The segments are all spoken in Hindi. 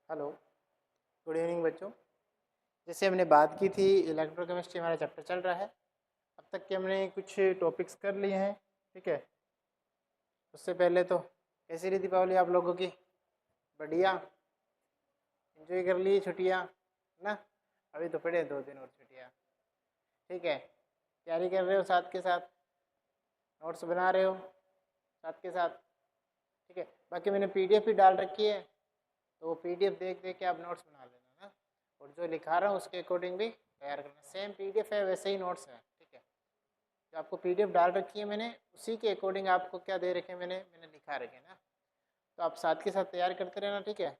हेलो, गुड इवनिंग बच्चों। जैसे हमने बात की थी, इलेक्ट्रोकेमिस्ट्री हमारा चैप्टर चल रहा है। अब तक के हमने कुछ टॉपिक्स कर लिए हैं, ठीक है। उससे पहले तो कैसी रही दीपावली आप लोगों की? बढ़िया, एंजॉय कर ली छुट्टियाँ ना? अभी तो पड़े हैं 2 दिन और छुट्टियाँ, ठीक है। तैयारी कर रहे हो साथ के साथ, नोट्स बना रहे हो साथ के साथ, ठीक है। बाकी मैंने पीडीएफ भी डाल रखी है, तो वो पीडीएफ देख देख के आप नोट्स बना लेना ना। और जो लिखा रहा हूँ उसके अकॉर्डिंग भी तैयार करना। सेम पीडीएफ है वैसे ही नोट्स है, ठीक है। जो आपको पीडीएफ डाल रखी है मैंने, उसी के अकॉर्डिंग आपको क्या दे रखे हैं मैंने लिखा रखे हैं ना। तो आप साथ के साथ तैयार करते रहना, ठीक है।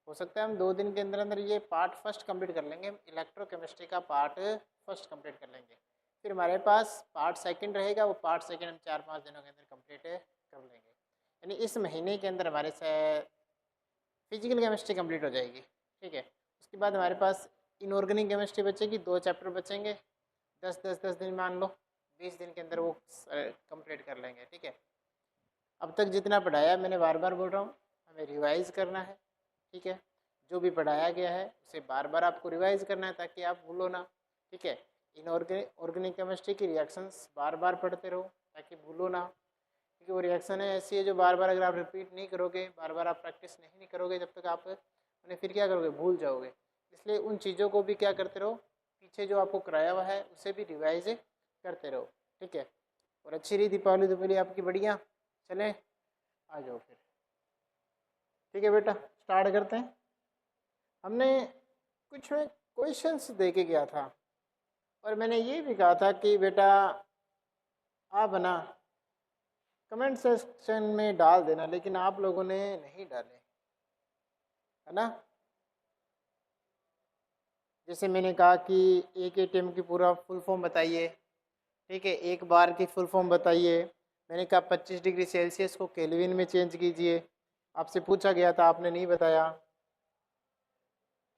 हो सकता है हम 2 दिन के अंदर अंदर ये पार्ट फर्स्ट कंप्लीट कर लेंगे, इलेक्ट्रोकेमिस्ट्री का पार्ट फर्स्ट कंप्लीट कर लेंगे। फिर हमारे पास पार्ट सेकंड रहेगा, वो पार्ट सेकंड हम 4-5 दिनों के अंदर कंप्लीट कर लेंगे। यानी इस महीने के अंदर हमारे से फिजिकल केमिस्ट्री कंप्लीट हो जाएगी, ठीक है। उसके बाद हमारे पास इनऑर्गेनिक केमिस्ट्री बचेगी, 2 चैप्टर बचेंगे। 10 दिन मान लो, 20 दिन के अंदर वो कंप्लीट कर लेंगे, ठीक है। अब तक जितना पढ़ाया मैंने बार बार बोल रहा हूँ, हमें रिवाइज करना है, ठीक है। जो भी पढ़ाया गया है उसे बार बार आपको रिवाइज करना है ताकि आप भूलो ना, ठीक है। ऑर्गेनिक केमिस्ट्री की रिएक्शंस बार बार पढ़ते रहो ताकि भूलो ना, क्योंकि वो रिएक्शन है ऐसी है जो बार बार अगर आप रिपीट नहीं करोगे, बार बार आप प्रैक्टिस नहीं करोगे, जब तक आप उन्हें फिर क्या करोगे, भूल जाओगे। इसलिए उन चीज़ों को भी क्या करते रहो, पीछे जो आपको कराया हुआ है उसे भी रिवाइज करते रहो, ठीक है। और अच्छी रही दीपावली, दीपावली आपकी बढ़िया चले, आ जाओ फिर, ठीक है बेटा। स्टार्ट करते हैं। हमने कुछ क्वेश्चंस दे के गया था और मैंने ये भी कहा था कि बेटा आप ना कमेंट सेक्शन में डाल देना, लेकिन आप लोगों ने नहीं डाले, है ना। जैसे मैंने कहा कि एक एटीएम की पूरा फुल फॉर्म बताइए, ठीक है। एक बार की फुल फॉर्म बताइए। मैंने कहा 25 डिग्री सेल्सियस को केल्विन में चेंज कीजिए। आपसे पूछा गया था, आपने नहीं बताया,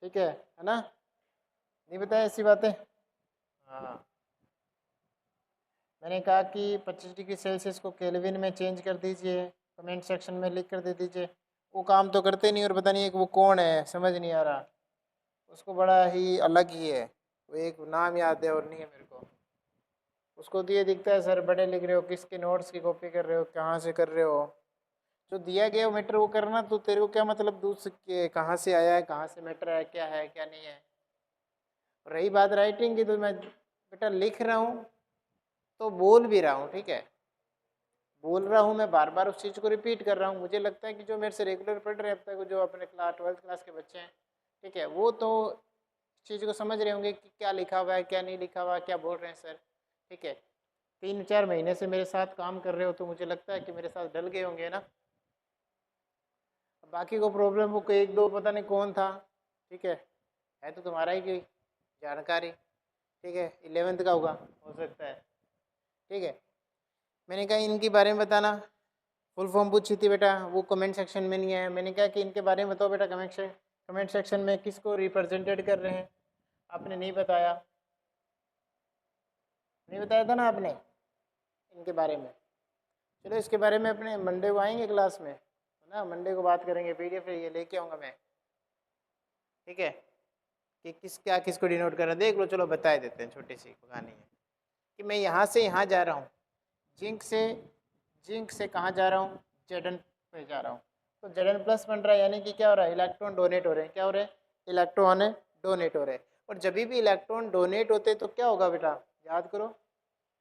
ठीक है ना। नहीं बताया ऐसी बातें, हाँ। मैंने कहा कि 25 डिग्री सेल्सियस को केल्विन में चेंज कर दीजिए, कमेंट सेक्शन में लिख कर दे दीजिए। वो काम तो करते नहीं, और पता नहीं एक वो कौन है समझ नहीं आ रहा, उसको बड़ा ही अलग ही है, वो एक नाम याद है और नहीं है मेरे को। उसको दिए दिखता है सर बड़े लिख रहे हो, किसके नोट्स की कॉपी कर रहे हो, कहाँ से कर रहे हो। जो दिया गया मैटर वो करना, तो तेरे को क्या मतलब दूसरे कहाँ से आया है, कहाँ से मैटर है, क्या नहीं है। रही बात राइटिंग की, तो मैं बेटा लिख रहा हूँ तो बोल भी रहा हूँ, ठीक है। बोल रहा हूँ मैं, बार बार उस चीज़ को रिपीट कर रहा हूँ। मुझे लगता है कि जो मेरे से रेगुलर पढ़ रहे हैं अब तक, जो अपने क्लास 12th क्लास के बच्चे हैं, ठीक है, वो तो चीज़ को समझ रहे होंगे कि क्या लिखा हुआ है, क्या नहीं लिखा हुआ है, क्या बोल रहे हैं सर, ठीक है। 3-4 महीने से मेरे साथ काम कर रहे हो, तो मुझे लगता है कि मेरे साथ डल गए होंगे ना। बाकी को प्रॉब्लम वो कोई 1-2 पता नहीं कौन था, ठीक है तो तुम्हारा ही कोई जानकारी, ठीक है। 11th का होगा हो सकता है, ठीक है। मैंने कहा इनके बारे में बताना, फुल फॉर्म पूछी थी बेटा, वो कमेंट सेक्शन में नहीं है। मैंने कहा कि इनके बारे में बताओ बेटा, कमेंट सेक्शन में किसको रिप्रेजेंटेड कर रहे हैं। आपने नहीं बताया, नहीं बताया था ना आपने इनके बारे में। चलो इसके बारे में अपने मंडे को आएंगे क्लास में, है ना। मंडे को बात करेंगे, पीडीएफ ये लेके आऊँगा मैं, ठीक है। कि किसको डिनोट करना, देख लो। चलो बता देते हैं, छोटी सी कहानी है कि मैं यहाँ से यहाँ जा रहा हूँ, जिंक से कहाँ जा रहा हूँ, जेडन पे जा रहा हूँ। तो जेडन प्लस बन रहा है, यानी कि क्या हो रहा है, इलेक्ट्रॉन डोनेट हो रहे हैं। क्या हो रहे हैं, इलेक्ट्रॉन डोनेट हो रहे हैं। और जब भी इलेक्ट्रॉन डोनेट होते हैं तो क्या होगा बेटा, याद करो।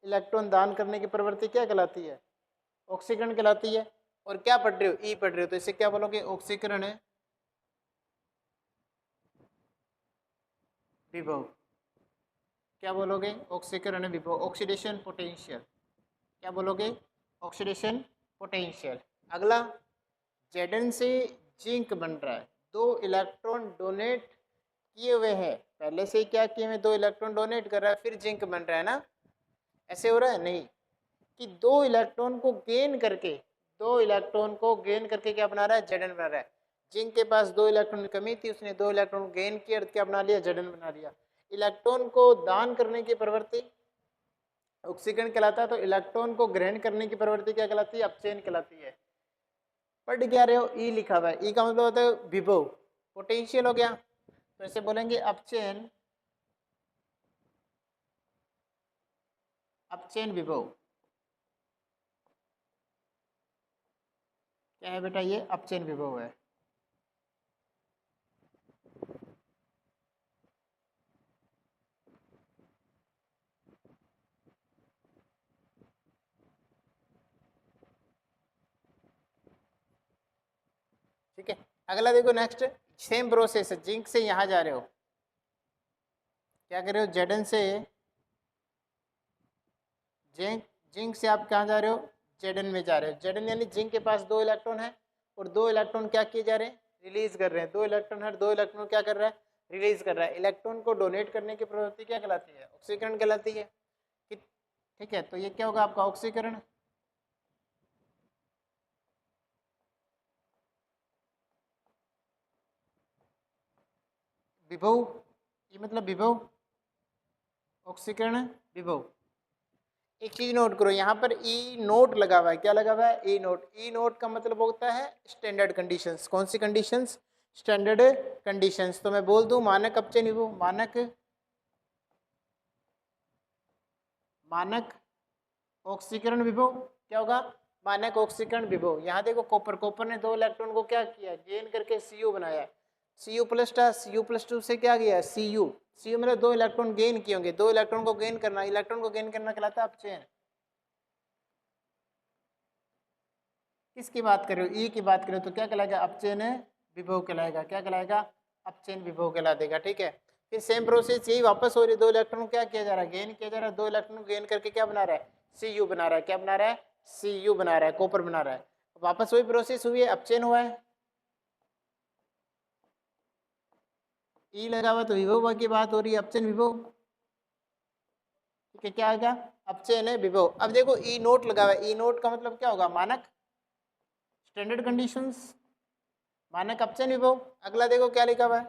इलेक्ट्रॉन दान करने की प्रवृत्ति क्या कहलाती है, ऑक्सीकरण कहलाती है। और क्या पढ़ रहे हो, ई पढ़ रहे हो, तो इसे क्या बोलोगे, ऑक्सीकरण है विभव। क्या बोलोगे, ऑक्सीकरण विभव, ऑक्सीडेशन पोटेंशियल। क्या बोलोगे, ऑक्सीडेशन पोटेंशियल। अगला, जेडन से जिंक बन रहा है, 2 इलेक्ट्रॉन डोनेट किए हुए हैं। पहले से ही क्या किए हुए, 2 इलेक्ट्रॉन डोनेट कर रहा है, फिर जिंक बन रहा है ना। ऐसे हो रहा है नहीं, कि 2 इलेक्ट्रॉन को गेन करके, 2 इलेक्ट्रॉन को गेन करके क्या बना रहा है, जेडन बना रहा है। जिंक के पास 2 इलेक्ट्रॉन की कमी थी, उसने 2 इलेक्ट्रॉन गेन किया, क्या बना लिया, जेडन बना लिया। इलेक्ट्रॉन को दान करने की प्रवृत्ति ऑक्सीकरण कहलाता है, तो इलेक्ट्रॉन को ग्रहण करने की प्रवृत्ति क्या कहलाती है, अपचयन कहलाती है। पढ़ क्या रहे हो, ई लिखा हुआ है, ई का मतलब होता है विभव, पोटेंशियल हो गया, तो इसे बोलेंगे अपचयन विभव। क्या है बेटा, ये अपचयन विभव है। ठीक है, अगला देखो नेक्स्ट, सेम प्रोसेस है, जिंक से यहाँ जा रहे हो, क्या कर रहे हो, जेडन से जिंक, जिंक से आप कहाँ जा रहे हो, जेडन में जा रहे हो। जेडन यानी जिंक के पास 2 इलेक्ट्रॉन है और 2 इलेक्ट्रॉन क्या किए जा रहे हैं, रिलीज कर रहे हैं। 2 इलेक्ट्रॉन है, 2 इलेक्ट्रॉन क्या कर रहा है, रिलीज कर रहा है। इलेक्ट्रॉन को डोनेट करने की प्रवृत्ति क्या कहलाती है, ऑक्सीकरण कहलाती है। ठीक है, तो ये क्या होगा आपका ऑक्सीकरण। विभव, ये मतलब विभव, ऑक्सीकरण विभव। एक चीज नोट करो, यहाँ पर ई नोट लगा हुआ है, क्या लगा हुआ है, ई नोट। ई नोट का मतलब होता है स्टैंडर्ड कंडीशंस। कौन सी कंडीशंस, स्टैंडर्ड कंडीशंस। तो मैं बोल दूं मानक अपचयन विभव, मानक ऑक्सीकरण विभव क्या होगा, मानक ऑक्सीकरण विभव। यहाँ देखो कॉपर ने 2 इलेक्ट्रॉन को क्या किया, गेन करके Cu बनाया। Cu प्लस था, Cu प्लस 2 से क्या गया Cu मतलब 2 इलेक्ट्रॉन गेन किए होंगे। 2 इलेक्ट्रॉन को गेन करना, इलेक्ट्रॉन को गेन करना कहलाता है अपचयन। किसकी बात कर रहे हो, ई की बात कर रहे हो, तो क्या कहलाएगा, अपचयन विभव कहलाएगा। क्या कहलाएगा, अपचयन विभव कहला देगा। ठीक है, फिर सेम प्रोसेस यही वापस हो रही है। 2 इलेक्ट्रॉन क्या किया जा रहा है, गेन किया जा रहा है। 2 इलेक्ट्रॉन गेन करके क्या बना रहा है, Cu बना रहा है। क्या बना रहा है, Cu बना रहा है, कॉपर बना रहा है। वापस वही प्रोसेस हुई है, अपचयन हुआ है। ई लगा हुआ तो विभव की बात हो रही है, अपचयन विभव। ठीक है, क्या आएगा, अपचयन है विभव। अब देखो ई नोट लगा हुआ है, ई नोट का मतलब क्या होगा, मानक स्टैंडर्ड कंडीशंस, मानक अपचयन विभव। अगला देखो क्या लिखा हुआ है,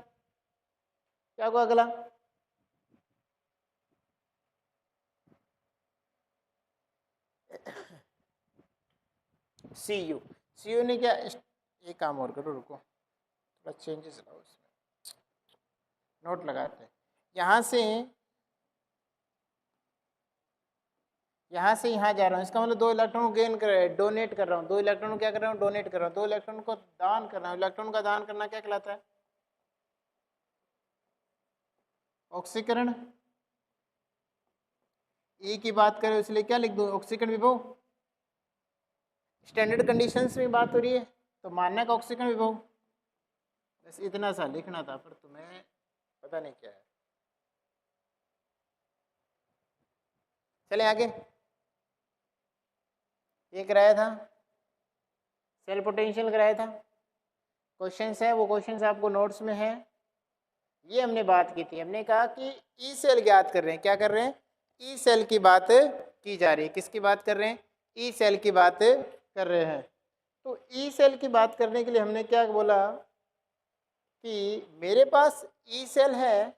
क्या होगा अगला, Cu ने क्या, ये काम और करो, रुको थोड़ा चेंजेस लाओ इसमें, नोट लगाते हैं। यहाँ से यहाँ जा रहा हूँ, इसका मतलब 2 इलेक्ट्रॉन को गेन कर रहा है, डोनेट कर रहा हूँ। 2 इलेक्ट्रॉन को क्या कर रहा हूँ, डोनेट कर रहा हूँ। 2 इलेक्ट्रॉन को दान कर रहा हूँ। इलेक्ट्रॉन का दान करना क्या कहलाता है, ऑक्सीकरण। ई की बात करें इसलिए क्या लिख दूँ, ऑक्सीकरण विभव। स्टैंडर्ड कंडीशंस में बात हो रही है तो मानक ऑक्सीकरण विभव। बस इतना सा लिखना था, पर तुम्हें पता नहीं क्या है। चले आगे, ये कराया था, सेल पोटेंशियल कराया था। क्वेश्चंस है, वो क्वेश्चंस आपको नोट्स में है। ये हमने बात की थी, हमने कहा कि ई सेल ज्ञात कर रहे हैं। क्या कर रहे हैं, ई सेल की बात की जा रही है। किसकी बात कर रहे हैं, ई सेल की बात कर रहे हैं। तो ई सेल की बात करने के लिए हमने क्या बोला कि मेरे पास ई सेल है,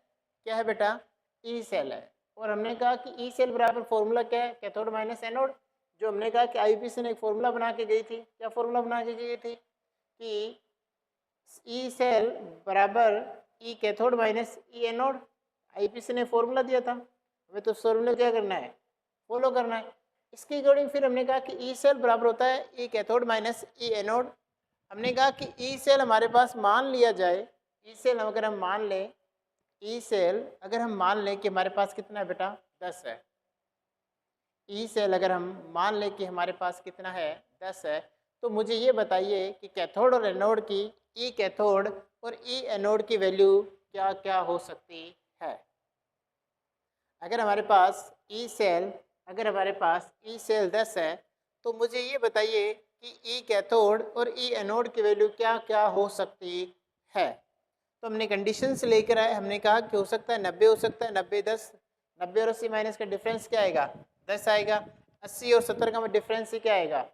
क्या है बेटा, ई सेल है। और हमने कहा कि ई सेल बराबर फॉर्मूला क्या है, कैथोड माइनस एनोड। जो हमने कहा कि आईपीसी ने एक फॉर्मूला बना के गई थी। क्या फॉर्मूला बना के गई थी कि ई सेल बराबर ई cathode minus E anode. IPC ने फॉर्मूला दिया था, हमें तो फॉर्मूला क्या करना है, फॉलो करना है। इसके अकॉर्डिंग फिर हमने कहा कि ई सेल बराबर होता है ई कैथोड माइनस ई एनोड। हमने कहा कि ई सेल हमारे पास मान लिया जाए, ई सेल अगर हम मान लें, ई सेल अगर हम मान लें कि हमारे पास कितना है बेटा, 10 है। ई सेल अगर हम मान लें कि हमारे पास कितना है, 10 है, तो मुझे ये बताइए कि कैथोड और एनोड की, ई कैथोड और ई एनोड की वैल्यू क्या क्या हो सकती है। अगर हमारे पास ई सेल, अगर हमारे पास ई सेल 10 है, तो मुझे ये बताइए कि ई कैथोड और ई एनोड की वैल्यू क्या क्या हो सकती है। तो हमने कंडीशंस लेकर आए, हमने कहा कि हो सकता है 90 हो सकता है, 90 10, 90 और 80 माइनस का डिफरेंस क्या आएगा, 10 आएगा। 80 और 70 का डिफरेंस ही क्या आएगा,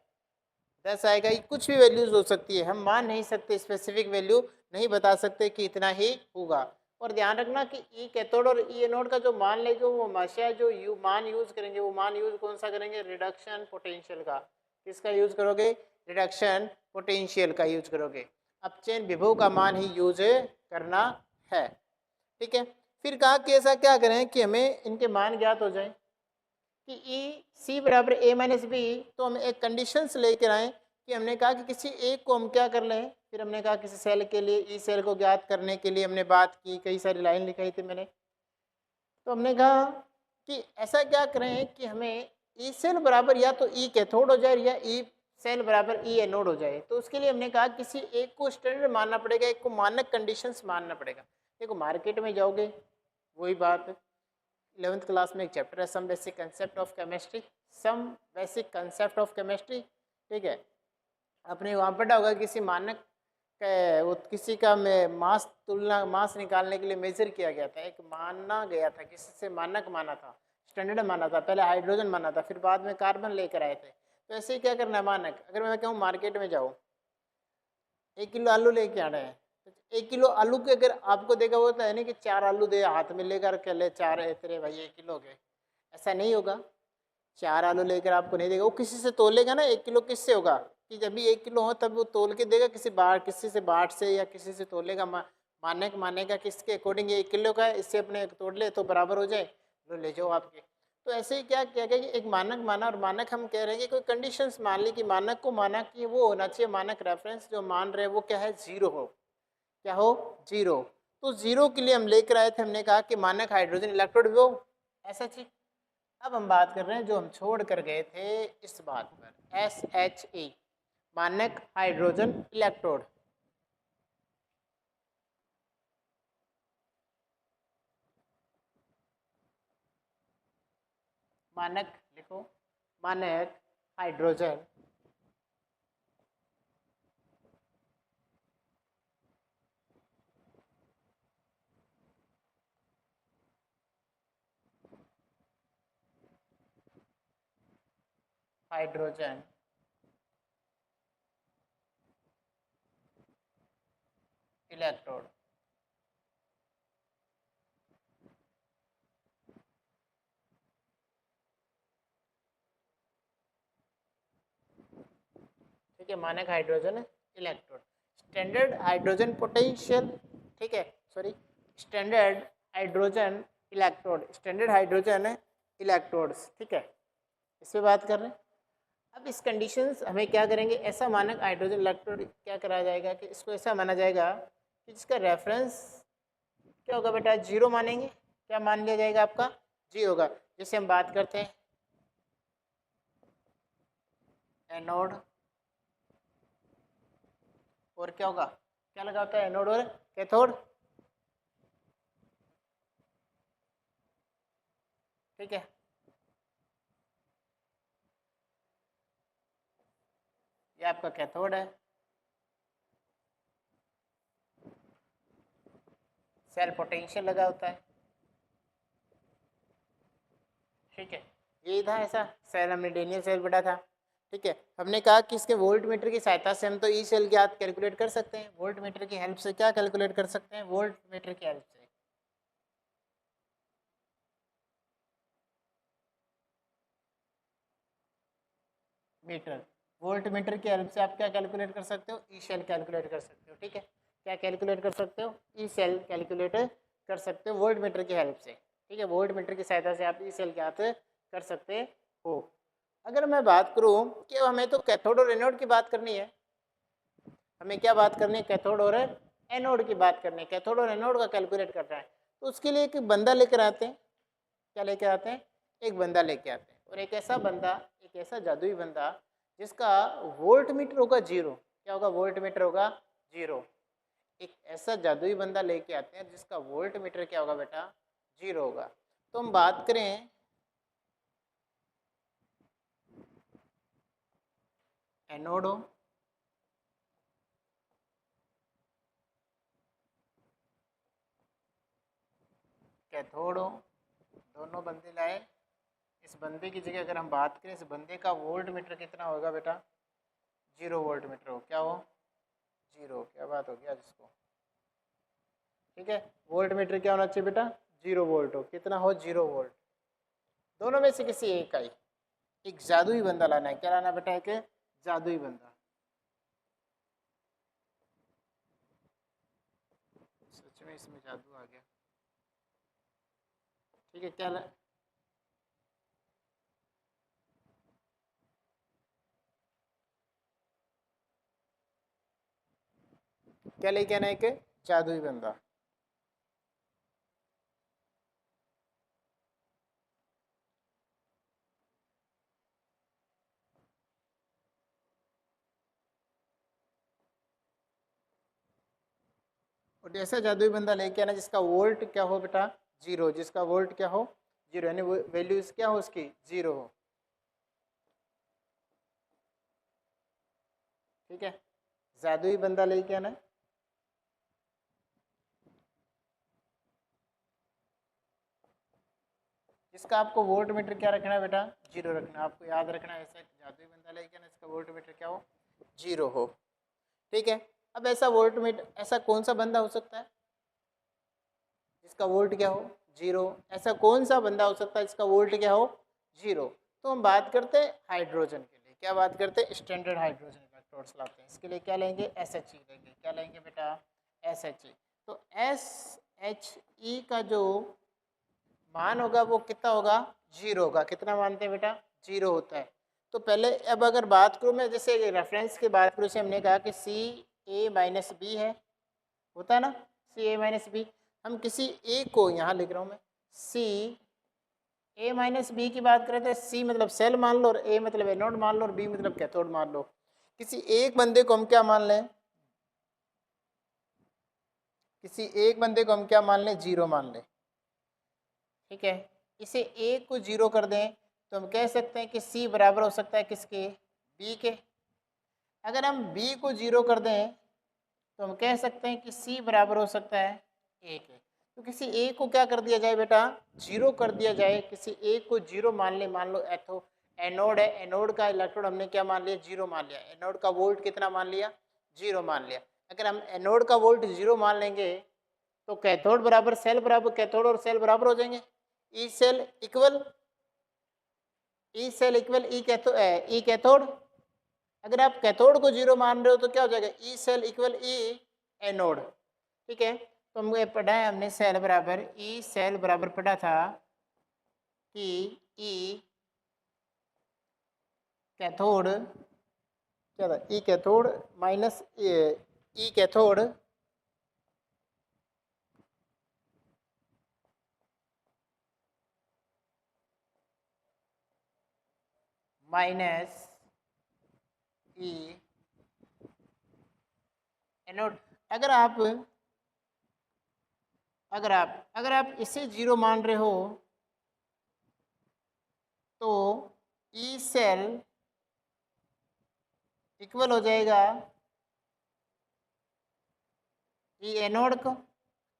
10 आएगा। ये कुछ भी वैल्यूज हो सकती है, हम मान नहीं सकते, स्पेसिफिक वैल्यू नहीं बता सकते कि इतना ही होगा। और ध्यान रखना कि ई कैथोड और ई एनोड का जो मान लेंगे वो हमेशा जो मान यूज करेंगे, वो मान यूज कौन सा करेंगे, रिडक्शन पोटेंशियल का। किसका यूज करोगे, रिडक्शन पोटेंशियल का यूज करोगे। अपचयन विभव का मान ही यूज करना है। ठीक है, फिर कहा कि ऐसा क्या करें कि हमें इनके मान ज्ञात हो जाए कि ई सी बराबर ए माइनस बी। तो हम एक कंडीशंस लेकर आए कि हमने कहा कि किसी एक को हम क्या कर लें, फिर हमने कहा किसी सेल के लिए ई सेल को ज्ञात करने के लिए हमने बात की, कई सारी लाइन लिखाई थी मैंने। तो हमने कहा कि ऐसा क्या करें कि हमें ई सेल बराबर या तो ई कैथोड हो जाए या ई सेल बराबर ई एनोड हो जाए। तो उसके लिए हमने कहा किसी एक को स्टैंडर्ड मानना पड़ेगा, एक को मानक कंडीशंस मानना पड़ेगा। देखो मार्केट में जाओगे, वही बात 11th क्लास में एक चैप्टर है some basic concept of chemistry, some basic concept of chemistry. ठीक है, आपने वहाँ पढ़ा होगा किसी मानक वो किसी का मास तुलना मास निकालने के लिए मेजर किया गया था, एक माना गया था, किसी से मानक माना था, स्टैंडर्ड माना था, पहले हाइड्रोजन माना था, फिर बाद में कार्बन लेकर आए थे। तो ऐसे ही क्या करना है मानक, अगर मैं कहूँ मार्केट में जाओ 1 किलो आलू लेके आना है, तो 1 किलो आलू के अगर आपको देगा वो तो है नहीं कि 4 आलू दे हाथ में लेकर के ले 4 है तेरे भाई 1 किलो के, ऐसा नहीं होगा। 4 आलू लेकर आपको नहीं देगा, वो किसी से तोलेगा ना। 1 किलो किससे होगा कि जब भी 1 किलो हो तब वो तोल के देगा, किसी से बाट से या किसी से तोलेगा। मानक मानेगा किसके अकॉर्डिंग 1 किलो का है, इससे अपने तोड़ ले तो बराबर हो जाए, लो ले जाओ आपके। तो ऐसे ही क्या किया गया कि एक मानक माना, और मानक हम कह रहे हैं कि कोई कंडीशंस मान ली कि मानक को माना कि वो होना चाहिए, मानक रेफरेंस जो मान रहे हैं वो क्या है, 0 हो। क्या हो, 0। तो 0 के लिए हम लेकर आए थे, हमने कहा कि मानक हाइड्रोजन इलेक्ट्रोड वो ऐसा चीज। अब हम बात कर रहे हैं जो हम छोड़ कर गए थे इस बात पर, SHE मानक हाइड्रोजन इलेक्ट्रोड। मानक लिखो, मानक हाइड्रोजन हाइड्रोजन इलेक्ट्रोड। ठीक है, मानक hydrogen electrode, standard hydrogen potential. ठीक है, sorry, standard hydrogen electrode, standard hydrogen electrodes. ठीक है, इस पे बात कर रहे हैं। अब इस कंडीशंस हमें क्या करेंगे, ऐसा मानक हाइड्रोजन इलेक्ट्रोड क्या करा जाएगा कि इसको ऐसा माना जाएगा कि जिसका रेफरेंस क्या होगा बेटा, 0 मानेंगे। क्या मान लिया जाएगा आपका, 0 होगा। जैसे हम बात करते हैं एनोड, और क्या होगा, क्या लगा होता है एनोड और कैथोड। ठीक है, ये आपका कैथोड है, सेल पोटेंशियल लगा होता है। ठीक है, ये था ऐसा सेल, हमने डेनियल सेल पढ़ा था। ठीक है, हमने कहा कि इसके वोल्ट मीटर की सहायता से हम तो ई सेल ज्ञात कैलकुलेट कर सकते हैं। वोल्ट मीटर की हेल्प से क्या कैलकुलेट कर सकते हैं, वोल्ट मीटर की हेल्प से। मीटर, वोल्ट मीटर की हेल्प से आप क्या कैलकुलेट कर सकते हो, ई सेल कैलकुलेट कर सकते हो। ठीक है, क्या कैलकुलेट कर सकते हो, ई सेल कैलकुलेट कर सकते हो वोल्ट मीटर की हेल्प से। ठीक है, वोल्ट मीटर की सहायता से आप ई सेल ज्ञात कर सकते हो। अगर मैं बात करूं कि हमें तो कैथोड और एनोड की बात करनी है, हमें क्या बात करनी है, कैथोड और एनोड की बात करनी है, कैथोड और एनोड का कैलकुलेट करना है। तो उसके लिए एक बंदा लेकर आते हैं, क्या लेकर आते हैं, एक बंदा लेके आते हैं, और एक ऐसा बंदा, एक ऐसा जादुई बंदा जिसका वोल्ट मीटर होगा 0। क्या होगा, वोल्ट मीटर होगा 0। एक ऐसा जादुई बंदा लेके आते हैं जिसका वोल्ट मीटर क्या होगा बेटा, 0 होगा। तो हम बात करें एनोड हो, कैथोड हो, दोनों बंदे लाए। इस बंदे की जगह अगर हम बात करें, इस बंदे का वोल्ट मीटर कितना होगा बेटा, 0 वोल्ट मीटर हो। क्या हो, 0। क्या बात होगी आज इसको। ठीक है, वोल्ट मीटर क्या होना चाहिए बेटा, 0 वोल्ट हो। कितना हो, 0 वोल्ट। दोनों में से किसी एक का ही, एक जादुई बंदा लाना है। क्या लाना बेटा, एक जादुई बंदा। में इसमें जादू आ गया। ठीक है, क्या लेके आना है कि जादुई बंदा। और ऐसा जादुई बंदा लेके आना जिसका वोल्ट क्या हो बेटा, जीरो, जिसका वोल्ट क्या हो, जीरो, यानी वैल्यूज क्या हो उसकी, जीरो हो। ठीक है, जादुई बंदा लेके आना है। जिसका आपको वोल्ट मीटर क्या रखना है बेटा, जीरो रखना है, आपको याद रखना है। ऐसा जादुई बंदा लेके आना इसका वोल्ट मीटर क्या हो, जीरो हो। ठीक है, अब ऐसा वोल्ट मीटर, ऐसा कौन सा बंदा हो सकता है जिसका वोल्ट क्या हो, जीरो? ऐसा कौन सा बंदा हो सकता है जिसका वोल्ट क्या हो, जीरो? तो हम बात करते हैं हाइड्रोजन के लिए। क्या बात करते हैं, स्टैंडर्ड हाइड्रोजन इलेक्ट्रोड्स लाते हैं। इसके लिए क्या लेंगे, SHE लेंगे। क्या लेंगे बेटा, SHE। तो SHE का जो मान होगा वो कितना होगा, जीरो होगा। कितना मानते हैं बेटा, जीरो होता है। तो पहले अब अगर बात करूँ मैं, जैसे रेफरेंस की बात करूँ, से हमने कहा कि CA-B है, होता है ना, CA-B। हम किसी एक को, यहाँ लिख रहा हूँ मैं, CA-B की बात करें तो C मतलब सेल मान लो, और A मतलब एनोड मान लो, और B मतलब कैथोड मान लो। किसी एक बंदे को हम क्या मान लें, किसी एक बंदे को हम क्या मान लें, जीरो मान लें। ठीक है, इसे A को जीरो कर दें तो हम कह सकते हैं कि C बराबर हो सकता है किसके, B के। अगर हम B को जीरो कर दें तो हम कह सकते हैं कि C बराबर हो सकता है A के। तो किसी एक को क्या कर दिया जाए बेटा, जीरो कर दिया जाए। किसी एक को जीरो मान ले, मान लो एनोड है, एनोड का इलेक्ट्रोड हमने क्या मान लिया, जीरो मान लिया। एनोड का वोल्ट कितना मान लिया, जीरो मान लिया। अगर हम एनोड का वोल्ट जीरो मान लेंगे तो कैथोड बराबर सेल बराबर, कैथोड और सेल बराबर हो जाएंगे। E cell equal E cathode. अगर आप कैथोड को जीरो मान रहे हो तो क्या हो जाएगा, ई सेल इक्वल ई एनोड। ठीक है, तो हमको पढ़ा है हमने सेल बराबर ई सेल बराबर पढ़ा था कि ई कैथोड क्या था, E cathode minus E cathode minus E anode. अगर आप इसे जीरो मान रहे हो तो ई सेल इक्वल हो जाएगा ई एनोड को।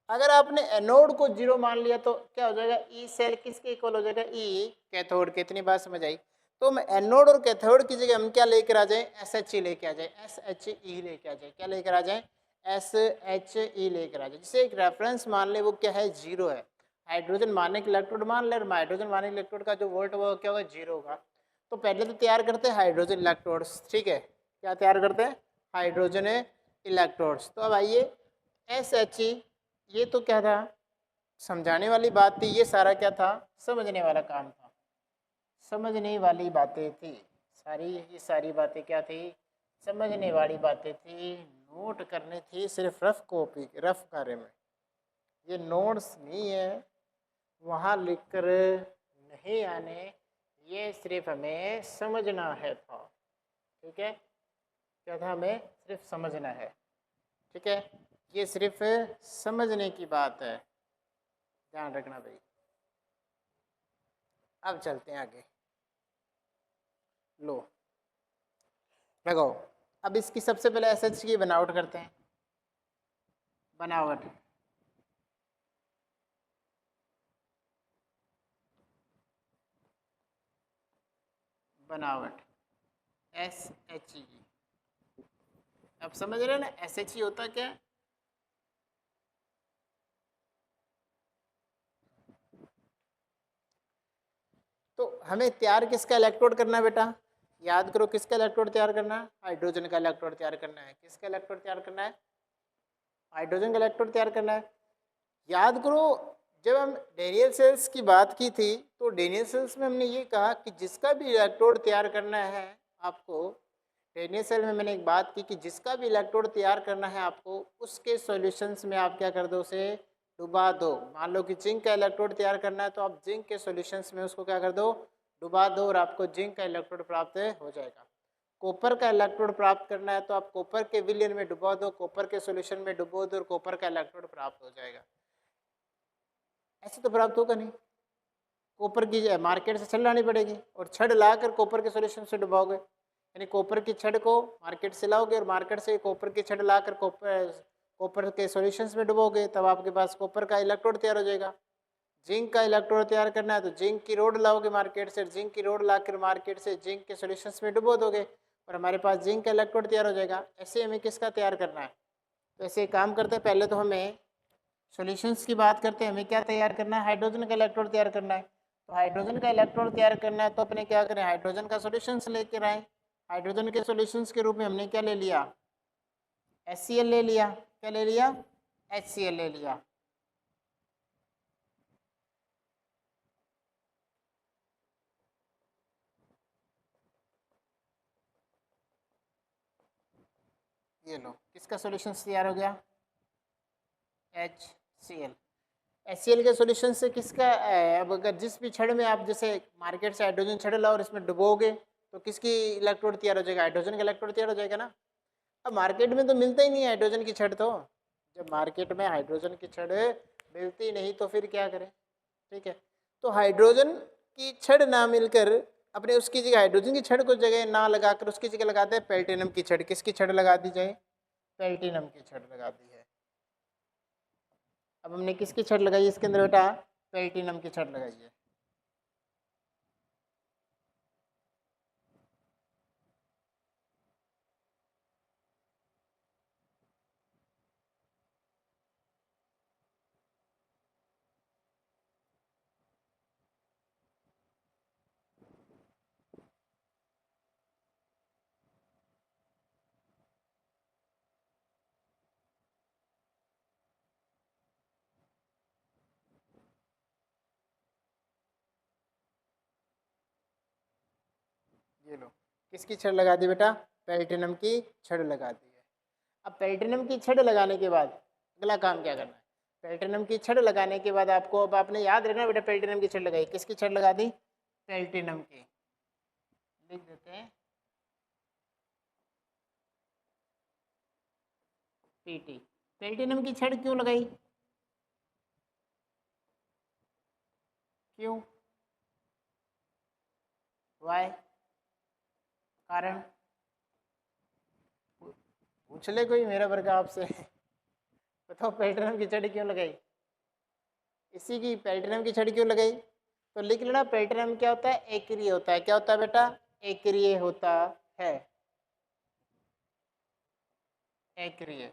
अगर आपने एनोड को जीरो मान लिया तो क्या हो जाएगा, ई सेल किसके इक्वल हो जाएगा, ई कैथोड के। इतनी बात समझ आई? तो हम एनोड और कैथोड की जगह हम क्या लेकर आ जाए, SHE लेके आ जाए, SHE लेके आ जाए। क्या लेकर आ जाए, SHE लेकर आ जाए। जिसे एक रेफरेंस मान ले, वो क्या है, जीरो है। हाइड्रोजन माने के इलेक्ट्रोड मान ले, और हाइड्रोजन माने के इलेक्ट्रोड का जो वोल्ट वो क्या होगा, जीरो होगा। तो पहले तो तैयार करते हैं हाइड्रोजन इलेक्ट्रोड्स। ठीक है, क्या तैयार करते हैं, हाइड्रोजन इलेक्ट्रोड्स। तो अब आइए SHE, ये तो क्या था, समझाने वाली बात थी। ये सारा क्या था, समझने वाला काम था, समझने वाली बातें थी सारी। ये सारी बातें क्या थी, समझने वाली बातें थी, नोट करनी थी सिर्फ रफ कॉपी, रफ कार्य में। ये नोट्स नहीं है, वहाँ लिख कर नहीं आने, ये सिर्फ हमें समझना है था। ठीक है, क्या था, हमें सिर्फ समझना है। ठीक है, ये सिर्फ समझने की बात है, ध्यान रखना भाई। अब चलते हैं आगे, लो लगाओ। अब इसकी सबसे पहले SH की बनावट करते हैं। बनावट, बनावट SHE। अब समझ रहे हैं ना SHE होता क्या है। तो हमें तैयार किसका इलेक्ट्रोड करना है बेटा, याद करो, किसका इलेक्ट्रोड तैयार करना है, हाइड्रोजन का इलेक्ट्रोड तैयार करना है। किसका इलेक्ट्रोड तैयार करना है, हाइड्रोजन का इलेक्ट्रोड तैयार करना है। याद करो, जब हम डेनियल सेल्स की बात की थी तो डेनियल सेल्स में हमने ये कहा कि जिसका भी इलेक्ट्रोड तैयार करना है आपको, डेनियल सेल में मैंने एक बात की कि जिसका भी इलेक्ट्रोड तैयार करना है आपको, उसके सॉल्यूशंस में आप क्या कर दो, उसे डुबा दो। मान लो कि जिंक का इलेक्ट्रोड तैयार करना है तो आप जिंक के सॉल्यूशंस में उसको क्या कर दो, डुबा दो, और आपको जिंक का इलेक्ट्रोड प्राप्त हो जाएगा। कॉपर का इलेक्ट्रोड प्राप्त करना है तो आप कॉपर के विलयन में डुबा दो, कॉपर के सॉल्यूशन में डुबो दो, और कॉपर का इलेक्ट्रोड प्राप्त हो जाएगा। ऐसे तो प्राप्त होगा नहीं, कॉपर की मार्केट से छड़ लानी पड़ेगी, और छड़ लाकर कॉपर के सॉल्यूशन से डुबाओगे, यानी कॉपर की छड़ को मार्केट से लाओगे और मार्केट से कॉपर की छड़ लाकर कॉपर के सॉल्यूशंस में डुबोगे, तब आपके पास कॉपर का इलेक्ट्रोड तैयार हो जाएगा। जिंक का इलेक्ट्रोड तैयार करना है तो जिंक की रोड लाओगे मार्केट से, जिंक की रोड लाकर मार्केट से जिंक के सॉल्यूशंस में डुबो दोगे और हमारे पास जिंक का इलेक्ट्रोड तैयार हो जाएगा। ऐसे हमें किसका तैयार करना है, तो ऐसे काम करते हैं, पहले तो हमें सॉल्यूशंस की बात करते हैं, हमें क्या तैयार करना है, हाइड्रोजन का इलेक्ट्रोड तैयार करना है। तो हाइड्रोजन का इलेक्ट्रोड तैयार करना है तो अपने क्या करें, हाइड्रोजन का सॉल्यूशंस लेकर आए। हाइड्रोजन के सॉल्यूशंस के रूप में हमने क्या ले लिया, HCl ले लिया। क्या ले लिया, HCl ले लिया। ये लो, किसका सॉल्यूशन तैयार हो गया, HCl। HCl के सॉल्यूशन से किसका अब अगर जिस भी छड़ में आप जैसे मार्केट से हाइड्रोजन छड़ लाओ और इसमें डुबोगे तो किसकी इलेक्ट्रोड तैयार हो जाएगा, हाइड्रोजन का इलेक्ट्रोड तैयार हो जाएगा ना। अब मार्केट में तो मिलता ही नहीं है हाइड्रोजन की छड़, तो जब मार्केट में हाइड्रोजन की छड़ मिलती नहीं तो फिर क्या करें, ठीक है। तो हाइड्रोजन की छड़ ना मिलकर अपने उसकी जगह हाइड्रोजन की छड़ को जगह ना लगाकर उसकी जगह लगाते हैं प्लेटिनम की छड़। किसकी छड़ लगा दी जाए, प्लेटिनम की छड़ लगा दी है। अब हमने किसकी छड़ लगाई इसके अंदर बेटा, प्लेटिनम की छड़ लगाई है। ये लो, किसकी छड़ लगा दी बेटा, प्लेटिनम की छड़ लगा दी है। अब प्लेटिनम की छड़ लगाने के बाद अगला काम क्या करना है, प्लेटिनम की छड़ लगाने के बाद आपको, अब आपने याद रखना बेटा, प्लेटिनम की छड़ लगाई, किसकी छड़ लगा दी, प्लेटिनम की। लिख देते हैं PT। प्लेटिनम की छड़ क्यों लगाई, क्यों, वाई, कारण पूछ ले कोई मेरा वर्ग आपसे बताओ प्लेटिनम की छड़ क्यों लगाई, इसी की प्लेटिनम की छड़ क्यों लगाई। तो लिख लेना, प्लेटिनम क्या होता है, एक्रिय होता है। क्या होता है बेटा, एक्रिय होता है, एक्रिय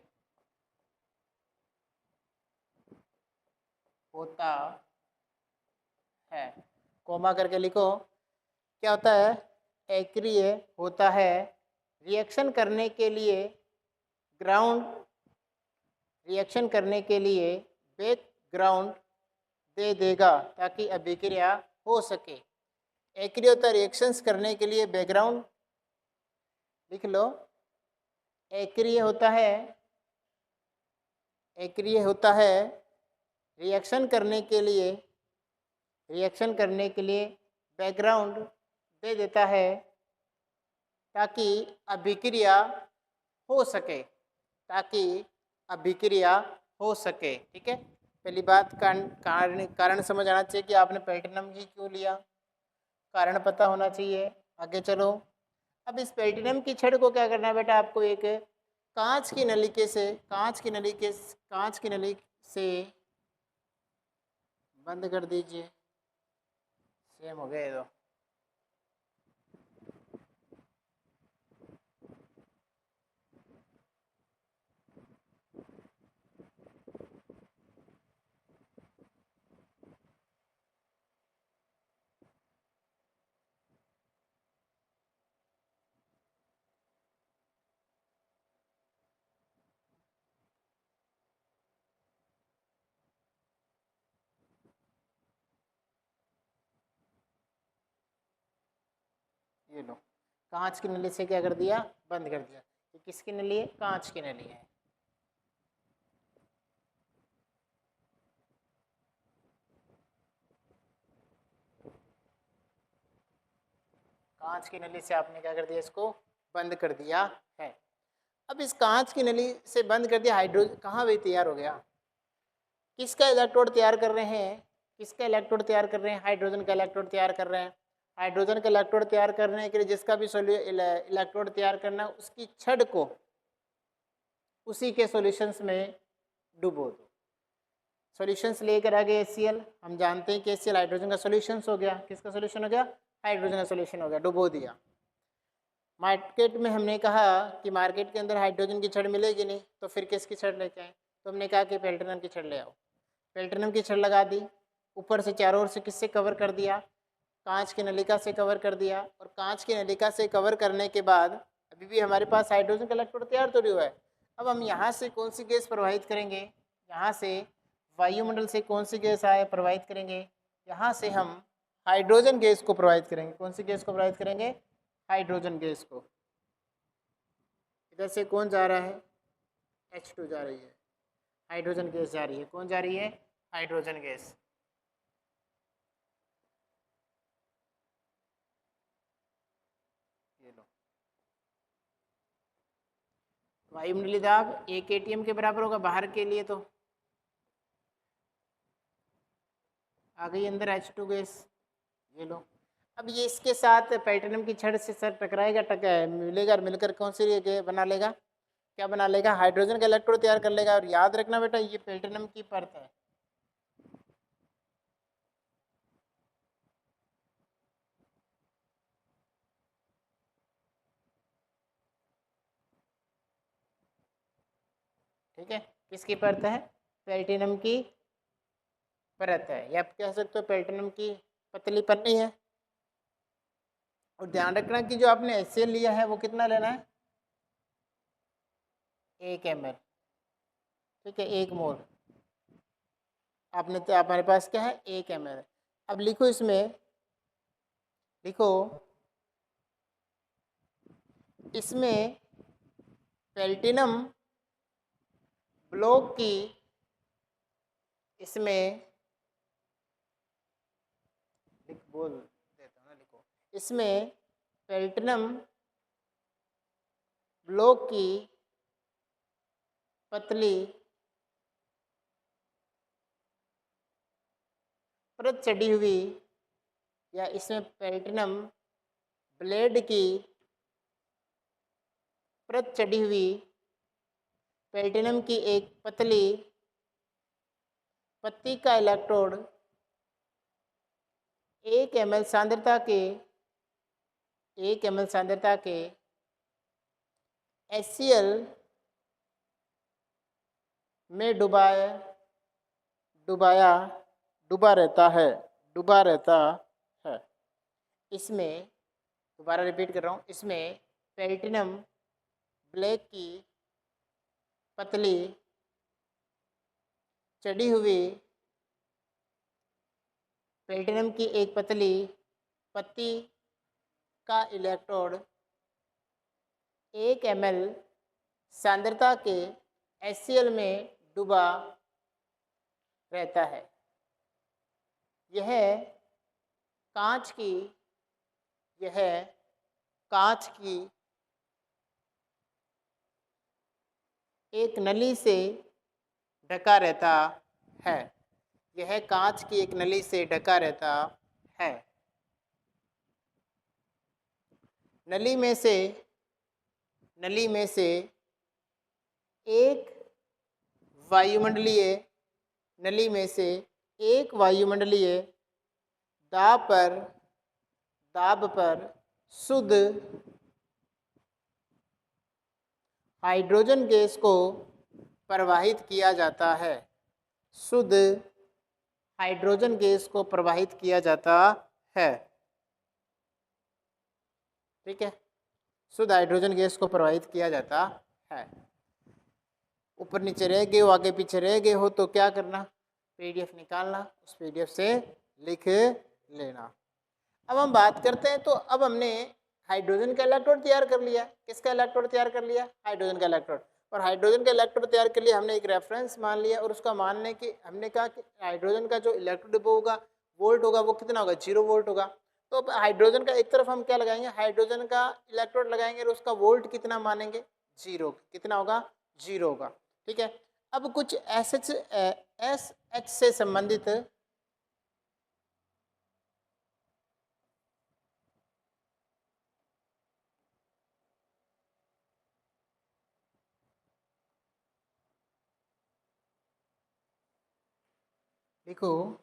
होता है। कोमा करके लिखो, क्या होता है, एक्रिय होता है, रिएक्शन करने के लिए ग्राउंड, रिएक्शन करने के लिए बैकग्राउंड दे देगा ताकि अभिक्रिया हो सके। एक्रिय होता है रिएक्शंस करने के लिए बैकग्राउंड, लिख लो, एक्रिय होता है, एक्रिय होता है रिएक्शन करने के लिए, रिएक्शन करने के लिए बैकग्राउंड दे देता है ताकि अभिक्रिया हो सके, ताकि अभिक्रिया हो सके, ठीक है। पहली बात कारण कारण समझ आना चाहिए कि आपने प्लेटिनम ही क्यों लिया, कारण पता होना चाहिए। आगे चलो, अब इस प्लेटिनम की छड़ को क्या करना है बेटा, आपको एक कांच की नलिके से, कांच की नली से बंद कर दीजिए। सेम हो गए तो ये लो, कांच की नली से क्या कर दिया, बंद कर दिया। ये किसकी नली है, कांच की नली है। कांच की नली से आपने क्या कर दिया, इसको बंद कर दिया है। अब इस कांच की नली से बंद कर दिया, हाइड्रोजन कहाँ भी तैयार हो गया, किसका इलेक्ट्रोड तैयार कर रहे हैं, किसका इलेक्ट्रोड तैयार कर रहे हैं, हाइड्रोजन का इलेक्ट्रोड तैयार कर रहे हैं। हाइड्रोजन का इलेक्ट्रोड तैयार करने के लिए जिसका भी इलेक्ट्रोड तैयार करना है, उसकी छड़ को उसी के सॉल्यूशंस में डुबो दो। सॉल्यूशंस लेकर आ गए HCl, हम जानते हैं कि HCl हाइड्रोजन का सॉल्यूशंस हो गया, किसका सॉल्यूशन हो गया, हाइड्रोजन का सॉल्यूशन हो गया, डुबो दिया। मार्केट में हमने कहा कि मार्केट के अंदर हाइड्रोजन की छड़ मिलेगी नहीं, तो फिर किसकी छड़ लेके आए, तो हमने कहा कि प्लेटिनम की छड़ ले आओ। प्लेटिनम की छड़ लगा दी, ऊपर से चारों ओर से किससे कवर कर दिया, कांच की नलिका से कवर कर दिया। और कांच की नलिका से कवर करने के बाद अभी भी हमारे पास हाइड्रोजन का इलेक्ट्रोड तैयार तो नहीं हुआ है। अब हम यहाँ से कौन सी गैस प्रवाहित करेंगे, यहाँ से वायुमंडल से कौन सी गैस आए प्रवाहित करेंगे, यहाँ से हम हाइड्रोजन गैस को प्रवाहित करेंगे। कौन सी गैस को प्रवाहित करेंगे, हाइड्रोजन गैस को। इधर से कौन जा रहा है, H2 जा रही है, हाइड्रोजन गैस जा रही है। कौन जा रही है, हाइड्रोजन गैस। ये लो, वायुमंडलीय दाब 1 atm के बराबर होगा बाहर के लिए, तो आ गई अंदर H2 गैस। ये लो, अब ये इसके साथ प्लेटिनम की छड़ से सर टकराएगा, मिलेगा, मिलकर कौन सी बना लेगा, क्या बना लेगा, हाइड्रोजन का इलेक्ट्रोड तैयार कर लेगा। और याद रखना बेटा, ये प्लेटिनम की परत है। ठीक है, किसकी परत है, प्लेटिनम की परत है, या आप कह सकते हो प्लेटिनम की पतली पन्नी है। और ध्यान रखना कि जो आपने HCl लिया है वो कितना लेना है, 1 ml। ठीक है, 1 मोल आपने, तो हमारे पास क्या है, 1 ml। अब लिखो, इसमें लिखो, इसमें प्लेटिनम ब्लॉक की, इसमें बोल देता हूँ ना, लिखो, इसमें प्लेटिनम ब्लॉक की पतली परत चढ़ी हुई, या इसमें प्लेटिनम ब्लेड की परत चढ़ी हुई प्लेटिनम की एक पतली पत्ती का इलेक्ट्रोड 1 ml सांद्रता के 1 ml सांद्रता के HCl में डुबा रहता है। इसमें दोबारा रिपीट कर रहा हूँ, इसमें प्लेटिनम ब्लैक की पतली चढ़ी हुई प्लेटिनम की एक पतली पत्ती का इलेक्ट्रोड 1 ml सांद्रता के HCl में डूबा रहता है। यह कांच की एक नली से ढका रहता है। यह कांच की एक नली से ढका रहता है। नली में से एक वायुमंडलीय दाब पर शुद्ध हाइड्रोजन गैस को प्रवाहित किया जाता है। शुद्ध हाइड्रोजन गैस को प्रवाहित किया जाता है। ठीक है, शुद्ध हाइड्रोजन गैस को प्रवाहित किया जाता है। ऊपर नीचे रह गए हो, आगे पीछे रह गए हो, तो क्या करना, PDF निकालना, उस PDF से लिख लेना। अब हम बात करते हैं, तो अब हमने हाइड्रोजन का इलेक्ट्रोड तैयार कर लिया। किसका इलेक्ट्रोड तैयार कर लिया? हाइड्रोजन का इलेक्ट्रोड। और हाइड्रोजन का इलेक्ट्रोड तैयार कर लिया हमने, एक रेफरेंस मान लिया, और उसका मानने की हमने कहा कि हाइड्रोजन का जो इलेक्ट्रोड होगा, वोल्ट होगा, वो कितना होगा? 0 वोल्ट होगा। तो अब हाइड्रोजन का एक तरफ हम क्या लगाएंगे? हाइड्रोजन का इलेक्ट्रोड लगाएंगे और उसका वोल्ट कितना मानेंगे? 0। कितना होगा? 0 होगा। ठीक है। अब कुछ एस एच से संबंधित लिखो,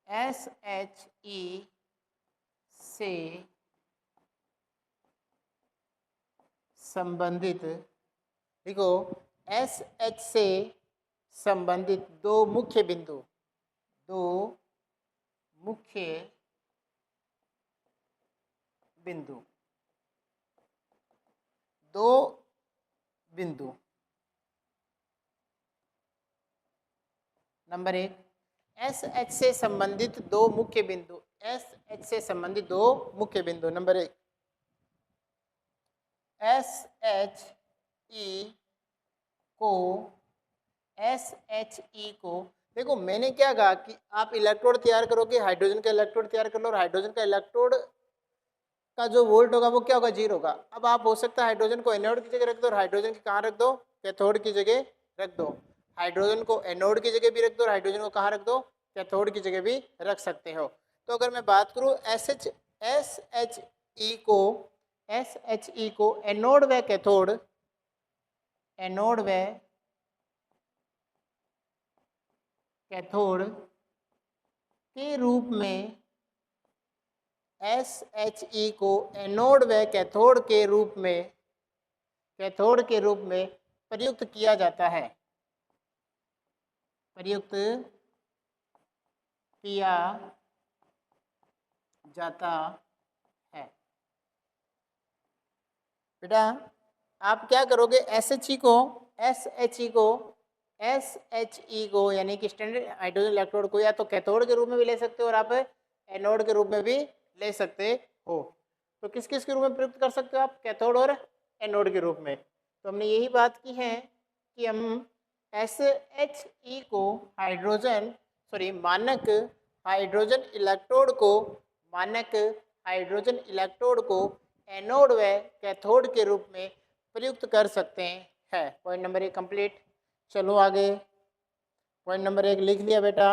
SHE से संबंधित, देखो SH से संबंधित दो मुख्य बिंदु, दो मुख्य बिंदु, दो बिंदु। नंबर 1, SH से संबंधित दो मुख्य बिंदु, SH से संबंधित दो मुख्य बिंदु। नंबर 1, SHE को, SHE को, देखो मैंने क्या कहा कि आप इलेक्ट्रोड तैयार करोगे, हाइड्रोजन का इलेक्ट्रोड तैयार कर लो, और हाइड्रोजन का इलेक्ट्रोड का जो वोल्ट होगा वो क्या होगा? 0 होगा। अब आप हो सकता है हाइड्रोजन को एनोड की जगह रख दो और हाइड्रोजन की कहाँ रख दो? कैथोड की जगह रख दो। हाइड्रोजन को एनोड की जगह भी रख दो और हाइड्रोजन को कहाँ रख दो? कैथोड की जगह भी रख सकते हो। तो अगर मैं बात करूँ SHE को एनोड व कैथोड, एनोड व कैथोड के रूप में, SHE को एनोड व कैथोड के रूप में, कैथोड के रूप में प्रयुक्त किया जाता है, प्रयुक्त किया जाता है। बेटा आप क्या करोगे? SHE को यानी कि स्टैंडर्ड हाइड्रोजन इलेक्ट्रोड को या तो कैथोड के रूप में भी ले सकते हो और आप एनोड के रूप में भी ले सकते हो। तो किस किस के रूप में प्रयुक्त कर सकते हो आप? कैथोड और एनोड के रूप में। तो हमने यही बात की है कि हम SHE को मानक हाइड्रोजन इलेक्ट्रोड को, मानक हाइड्रोजन इलेक्ट्रोड को एनोड व कैथोड के रूप में प्रयुक्त कर सकते हैं। Point number 1 complete. चलो आगे, पॉइंट नंबर 1 लिख लिया बेटा।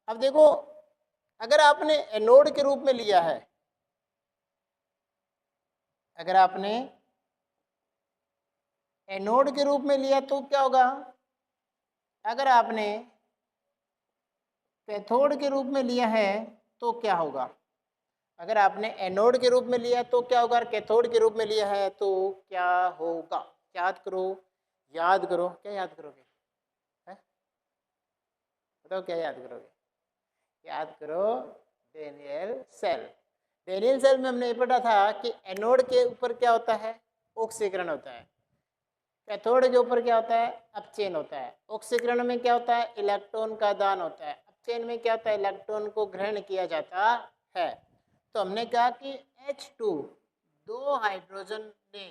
अब देखो, अगर आपने एनोड के रूप में लिया है, अगर आपने एनोड के रूप में लिया तो क्या होगा? अगर आपने कैथोड के रूप में लिया है तो क्या होगा? अगर आपने एनोड के रूप में लिया तो क्या होगा? कैथोड के रूप में लिया है तो क्या होगा? याद करो, याद करो, क्या याद करोगे? बताओ क्या याद करोगे? याद करो, डेनियल सेल। डेनियल सेल में हमने ये पढ़ा था कि एनोड के ऊपर क्या होता है? ऑक्सीकरण होता है। कैथोड के ऊपर क्या होता है? अपचयन होता है। ऑक्सीकरण में क्या होता है? इलेक्ट्रॉन का दान होता है। अपचयन में क्या होता है? इलेक्ट्रॉन को ग्रहण किया जाता है। तो हमने कहा कि H2, दो हाइड्रोजन ने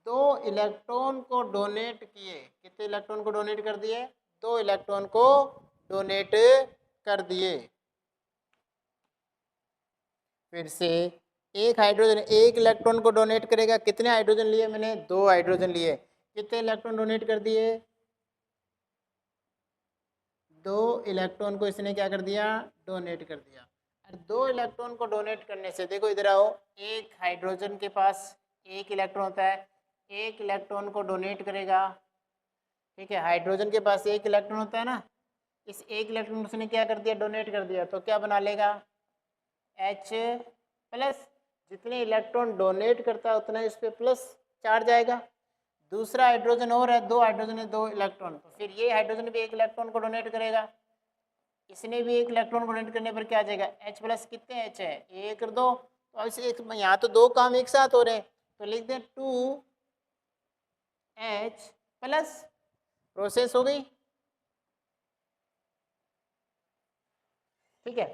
दो इलेक्ट्रॉन को डोनेट किए। कितने इलेक्ट्रॉन को डोनेट कर दिए? 2 इलेक्ट्रॉन को डोनेट कर दिए। फिर से एक हाइड्रोजन एक इलेक्ट्रॉन को डोनेट करेगा। कितने हाइड्रोजन लिए मैंने? 2 हाइड्रोजन लिए। कितने इलेक्ट्रॉन डोनेट कर दिए? 2 इलेक्ट्रॉन को इसने क्या कर दिया? डोनेट कर दिया। और 2 इलेक्ट्रॉन को डोनेट करने से, देखो इधर आओ, एक हाइड्रोजन के पास एक इलेक्ट्रॉन होता है, एक इलेक्ट्रॉन को डोनेट करेगा। ठीक है, हाइड्रोजन के पास एक इलेक्ट्रॉन होता है ना, इस एक इलेक्ट्रॉन उसने क्या कर दिया? डोनेट कर दिया। तो क्या बना लेगा? H+। जितने इलेक्ट्रॉन डोनेट करता है उतना इस पे प्लस चार्ज आएगा। दूसरा हाइड्रोजन और है, 2 हाइड्रोजन है, 2 इलेक्ट्रॉन, तो फिर ये हाइड्रोजन भी एक इलेक्ट्रॉन को डोनेट करेगा। इसने भी एक इलेक्ट्रॉन को डोनेट करने पर क्या आ जाएगा? H+। कितने H है? 1 और 2। तो ऐसे एक यहाँ तो 2 काम एक साथ हो रहे हैं, तो लिख दें 2H+। प्रोसेस हो गई। ठीक है,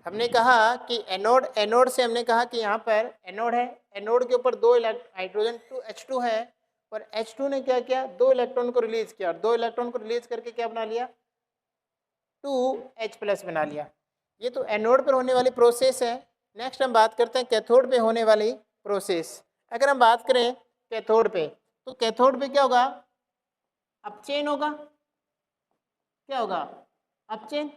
हमने कहा कि एनोड से हमने कहा कि यहाँ पर एनोड है, एनोड के ऊपर 2 हाइड्रोजन H2 है और H2 ने क्या किया, 2 इलेक्ट्रॉन को रिलीज किया और 2 इलेक्ट्रॉन को रिलीज करके क्या बना लिया, 2H+ बना लिया। ये तो एनोड पर होने वाली प्रोसेस है। नेक्स्ट हम बात करते हैं कैथोड पे होने वाली प्रोसेस। अगर हम बात करें कैथोड पे, तो कैथोड पे क्या होगा, अपचेन होगा। क्या होगा, अपचेन।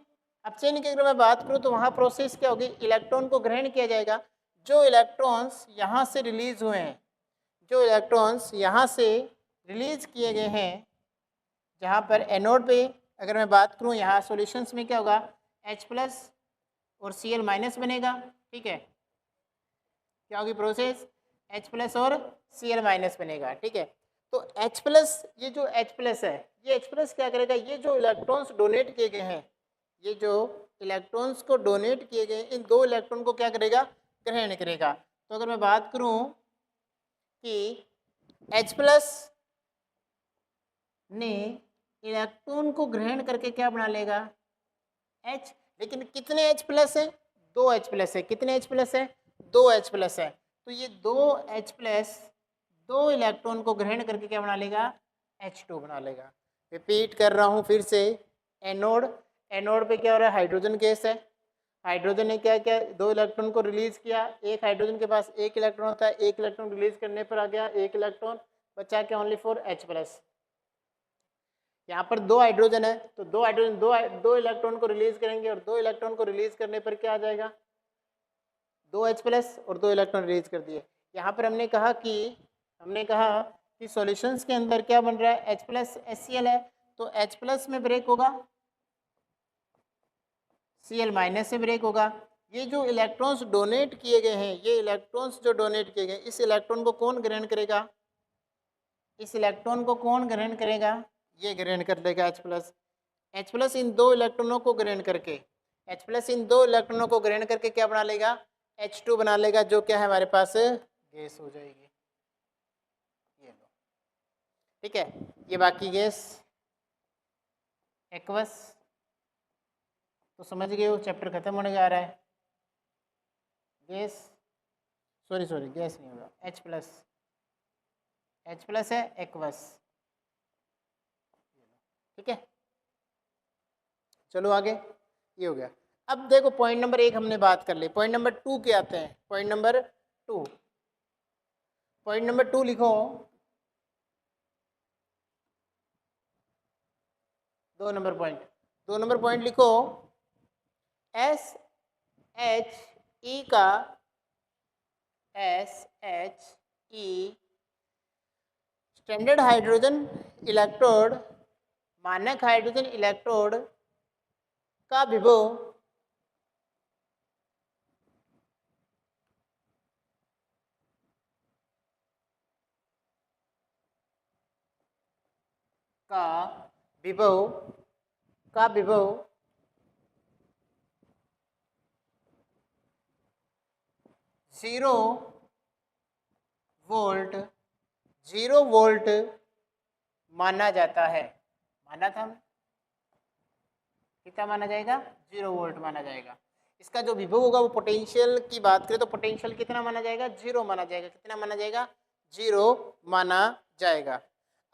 अपचेन की अगर मैं बात करूं तो वहां प्रोसेस क्या होगी, इलेक्ट्रॉन को ग्रहण किया जाएगा। जो इलेक्ट्रॉन्स यहाँ से रिलीज हुए हैं, जो इलेक्ट्रॉन्स यहाँ से रिलीज किए गए हैं, जहाँ पर एनोड पे अगर मैं बात करूँ, यहाँ सॉल्यूशंस में क्या होगा, H+ और Cl- बनेगा। ठीक है, क्या होगी प्रोसेस, H+ और Cl- बनेगा। ठीक है, तो H+, ये जो H+ है, ये H+ क्या करेगा, ये जो इलेक्ट्रॉन्स डोनेट किए गए हैं, ये जो इलेक्ट्रॉन्स को डोनेट किए गए, इन 2 इलेक्ट्रॉन को क्या करेगा, ग्रहण करेगा। तो अगर मैं बात करूं कि H+ ने इलेक्ट्रॉन को ग्रहण करके क्या बना लेगा, H, लेकिन कितने H+ है, 2 H+ है। कितने H+ है, 2 H+ है। तो ये 2 H+, 2 इलेक्ट्रॉन को ग्रहण करके क्या बना लेगा, H2 बना लेगा। रिपीट कर रहा हूँ फिर से, एनोड पे क्या हो रहा है, हाइड्रोजन गैस है। हाइड्रोजन ने क्या किया, 2 इलेक्ट्रॉन को रिलीज किया। एक हाइड्रोजन के पास 1 इलेक्ट्रॉन होता है, 1 इलेक्ट्रॉन रिलीज करने पर आ गया 1 इलेक्ट्रॉन, बचा क्या, ओनली 4 H+। यहाँ पर 2 हाइड्रोजन है, तो 2 हाइड्रोजन 2 इलेक्ट्रॉन को रिलीज करेंगे और 2 इलेक्ट्रॉन को रिलीज करने पर क्या आ जाएगा, 2 H+ और 2 इलेक्ट्रॉन रिलीज कर दिए। यहाँ पर हमने कहा कि सॉल्यूशंस के अंदर क्या बन रहा है, H+ HCl है, तो H+ में ब्रेक होगा, Cl- से ब्रेक होगा। ये जो इलेक्ट्रॉन्स डोनेट किए गए हैं, ये इलेक्ट्रॉन्स जो डोनेट किए गए, इस इलेक्ट्रॉन को कौन ग्रहण करेगा, इस इलेक्ट्रॉन को कौन ग्रहण करेगा, ये ग्रहण कर लेगा H+ इन 2 इलेक्ट्रॉनों को ग्रहण करके, H+ इन 2 इलेक्ट्रॉनों को ग्रहण करके क्या बना लेगा, H2 बना लेगा, जो क्या है हमारे पास गैस हो जाएगी। ये लो, ठीक है, ये बाकी गैस एक्वस। तो समझ गए हो, चैप्टर खत्म होने जा रहा है। गैस, सॉरी गैस नहीं होगा, H+ है एक्वस। ठीक है, चलो आगे, ये हो गया। अब देखो पॉइंट नंबर 1 हमने बात कर ली, पॉइंट नंबर 2 के आते हैं। पॉइंट नंबर 2 लिखो, 2 नंबर पॉइंट लिखो, SHE का स्टैंडर्ड हाइड्रोजन इलेक्ट्रोड, मानक हाइड्रोजन इलेक्ट्रोड का विभव का विभव 0 वोल्ट माना जाता है। माना था, कितना माना जाएगा, 0 वोल्ट माना जाएगा। इसका जो विभव होगा वो पोटेंशियल की बात करें तो पोटेंशियल कितना माना जाएगा, 0 माना जाएगा। कितना माना जाएगा, 0 माना जाएगा।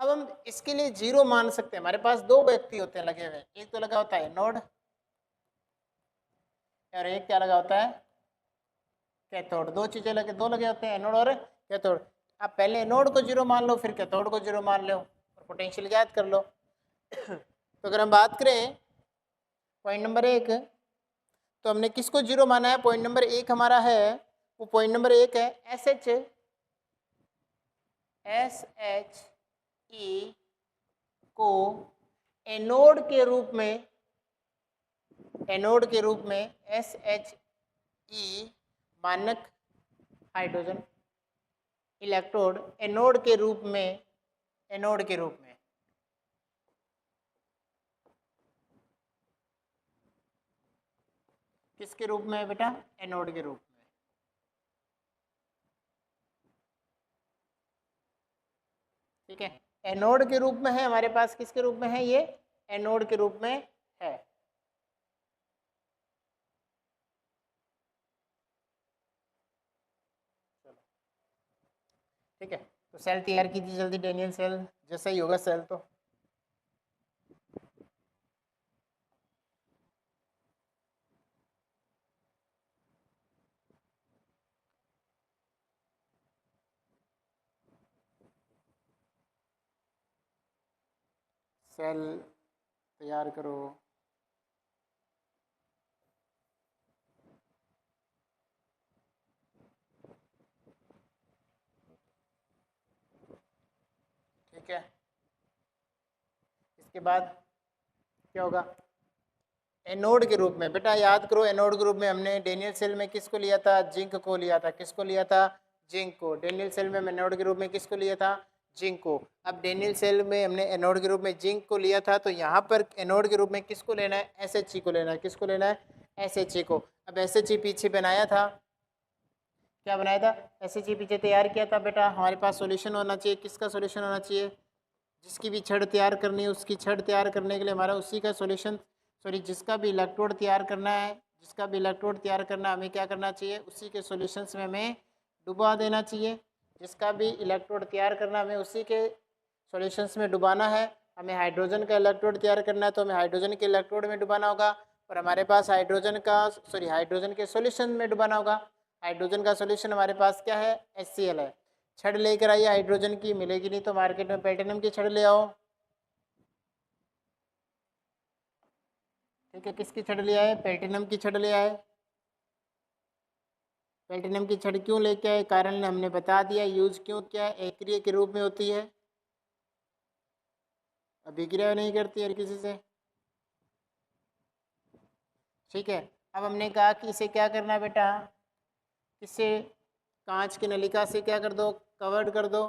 अब हम इसके लिए 0 मान सकते हैं। हमारे पास 2 व्यक्ति होते हैं लगे हुए, एक तो लगा होता है एनोड और एक क्या लगा होता है, कैथोड। 2 चीजें लगे होते हैं, एनोड और कैथोड। आप पहले एनोड को 0 मान लो, फिर कैथोड को 0 मान लो और पोटेंशियल ज्ञात कर लो। तो अगर हम बात करें पॉइंट नंबर 1, तो हमने किसको 0 माना है, पॉइंट नंबर 1 हमारा है, वो पॉइंट नंबर 1 है SHE को एनोड के रूप में SHE मानक हाइड्रोजन इलेक्ट्रोड एनोड के रूप में किसके रूप में है बेटा, एनोड के रूप में। ठीक है, एनोड के रूप में है हमारे पास। किसके रूप में है, ये एनोड के रूप में है। ठीक है, तो सेल तैयार कीजिए जल्दी, डेनियल सेल जैसा ही होगा सेल तो। सेल तैयार करो। ठीक है, इसके बाद क्या होगा, एनोड के रूप में बेटा याद करो, एनोड के रूप में हमने डेनियल सेल में किसको लिया था, जिंक को लिया था। किसको लिया था, जिंक को। डेनियल सेल में एनोड के रूप में किसको लिया था, जिंक को। अब डेनियल सेल में हमने एनोड के रूप में जिंक को लिया था, तो यहाँ पर एनोड के रूप में किसको लेना है, SHE को लेना है। किसको लेना है, SHE को। अब SHE पीछे बनाया था, क्या बनाया था, SHE पीछे तैयार किया था बेटा। हमारे पास सॉल्यूशन होना चाहिए, किसका सॉल्यूशन होना चाहिए, जिसकी भी छड़ तैयार करनी है उसकी छड़ तैयार करने के लिए हमारा उसी का सॉल्यूशन, सॉरी जिसका भी इलेक्ट्रोड तैयार करना है, जिसका भी इलेक्ट्रोड तैयार करना हमें क्या करना चाहिए, उसी के सॉल्यूशंस में हमें डुबा देना चाहिए। जिसका भी इलेक्ट्रोड तैयार करना हमें उसी के सॉल्यूशंस में डुबाना है। हमें हाइड्रोजन का इलेक्ट्रोड तैयार करना है तो हमें हाइड्रोजन के इलेक्ट्रोड में डुबाना होगा, और हमारे पास हाइड्रोजन के सॉल्यूशन में डुबाना होगा। हाइड्रोजन का सॉल्यूशन हमारे पास क्या है, HCl है। छड़ लेकर आइए, हाइड्रोजन की मिलेगी नहीं तो मार्केट में प्लेटिनम की छड़ ले आओ। ठीक है, किसकी छड़ ले आए, प्लेटिनम की छड़ ले आए। प्लेटिनम की छड़ क्यों लेके आए, कारण हमने बता दिया, यूज क्यों किया, अक्रिय के रूप में होती है, अभिक्रिया नहीं करती हर किसी से। ठीक है, अब हमने कहा कि इसे क्या करना है बेटा, इसे कांच की नलिका से क्या कर दो, कवर्ड कर दो।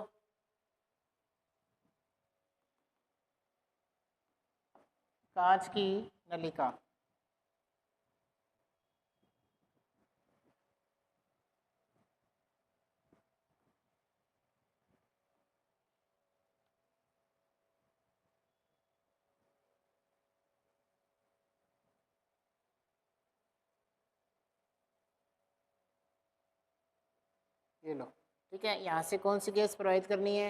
कांच की नलिका, ये लो। ठीक है, यहाँ से कौन सी गैस प्रोवाइड करनी है,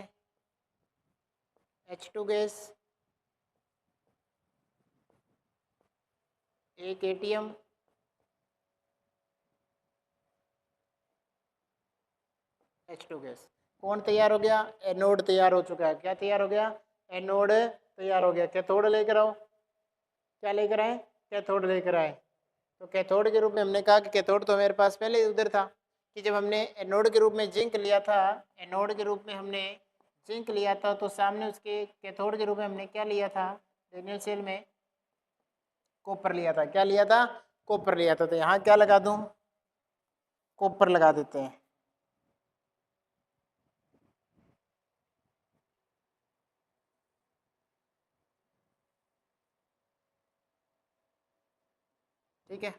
H2 गैस, एक ATM, H2 गैस। कौन तैयार हो गया, एनोड तैयार हो चुका है। क्या तैयार हो गया, एनोड तैयार हो गया। कैथोड लेकर आओ, क्या लेकर आए, कैथोड लेकर आए। तो कैथोड के रूप में हमने कहा कि कैथोड तो मेरे पास पहले ही उधर था, कि जब हमने एनोड के रूप में जिंक लिया था, एनोड के रूप में हमने जिंक लिया था, तो सामने उसके कैथोड के रूप में हमने क्या लिया था, डेनियल सेल में कॉपर लिया था। क्या लिया था, कॉपर लिया था। तो यहाँ क्या लगा दूँ, कॉपर लगा देते हैं। ठीक है,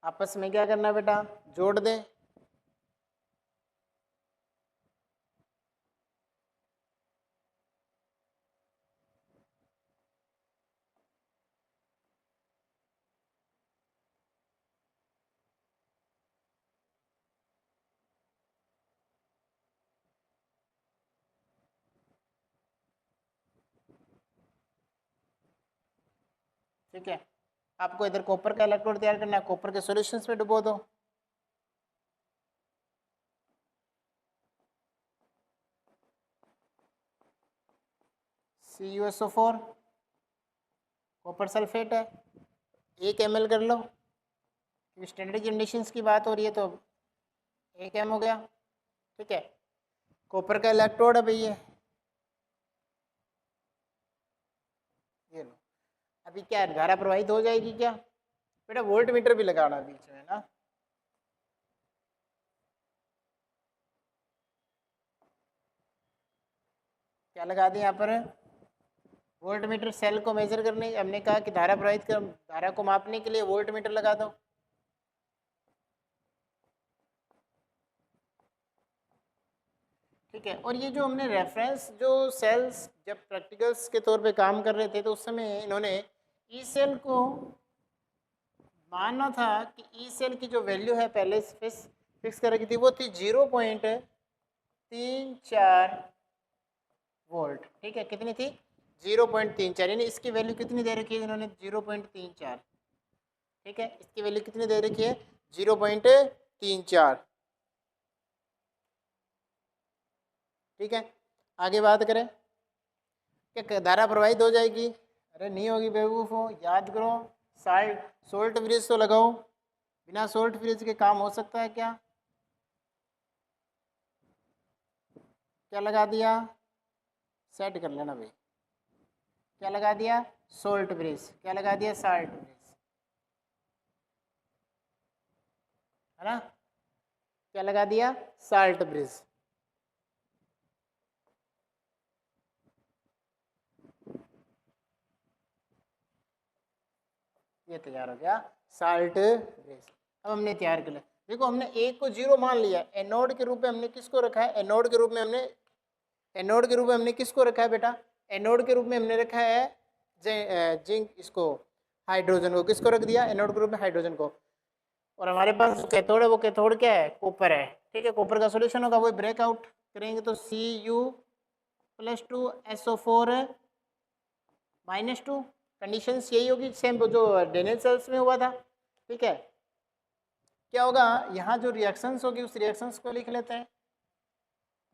आपस में क्या करना बेटा, जोड़ दें। ठीक है, आपको इधर कॉपर का इलेक्ट्रोड तैयार करना है, कॉपर के सॉल्यूशंस में डुबो दो। CuSO4 कॉपर सल्फेट है, 1 ml कर लो, क्योंकि स्टैंडर्ड कंडीशंस की बात हो रही है तो 1 m हो गया। ठीक है, कॉपर का इलेक्ट्रोड है भैया, ये लो। अभी क्या धारा प्रवाहित हो जाएगी क्या बेटा, वोल्ट मीटर भी लगाना बीच में ना। क्या लगा दिया यहाँ पर, वोल्ट मीटर। सेल को मेजर करने, हमने कहा कि धारा प्रवाहित कर, धारा को मापने के लिए वोल्ट मीटर लगा दो। ठीक है। और ये जो हमने रेफरेंस जो सेल्स जब प्रैक्टिकल्स के तौर पे काम कर रहे थे तो उस समय इन्होंने ई सेल को मानना था कि ई सेल की जो वैल्यू है पहले फिक्स कर रखी थी वो थी 0.34 वोल्ट। ठीक है, कितनी थी? 0.34, यानी इसकी वैल्यू कितनी दे रखी है इन्होंने? 0.34। ठीक है, इसकी वैल्यू कितनी दे रखी है? 0.34। ठीक है, आगे बात करें, क्या धारा प्रवाहित हो जाएगी? अरे नहीं होगी बेवकूफ़ो, याद करो। सोल्ट ब्रिज तो लगाओ, बिना सोल्ट ब्रिज के काम हो सकता है क्या? क्या लगा दिया? सेट कर लेना भाई। क्या लगा दिया? Salt bridge. क्या लगा दिया? साल्ट ब्रिज, है ना? क्या लगा दिया? Salt bridge. ये तैयार हो गया साल्ट ब्रिज। अब हमने तैयार कर लिया। देखो, हमने एक को 0 मान लिया। एनोड के रूप में हमने किसको रखा है? एनोड के रूप में हमने किसको रखा है बेटा? एनोड के रूप में हमने रखा है जिंक, इसको हाइड्रोजन को। किसको रख दिया एनोड के रूप में? हाइड्रोजन को। और हमारे पास जो कैथोड है वो कैथोड क्या है? कॉपर है। ठीक है, कॉपर का सॉल्यूशन होगा, वो ब्रेकआउट करेंगे तो Cu+2 SO4 -2। कंडीशंस यही होगी, सेम जो डेनियल सेल्स में हुआ था। ठीक है, क्या होगा यहाँ जो रिएक्शंस होगी उस रिएक्शंस को लिख लेते हैं।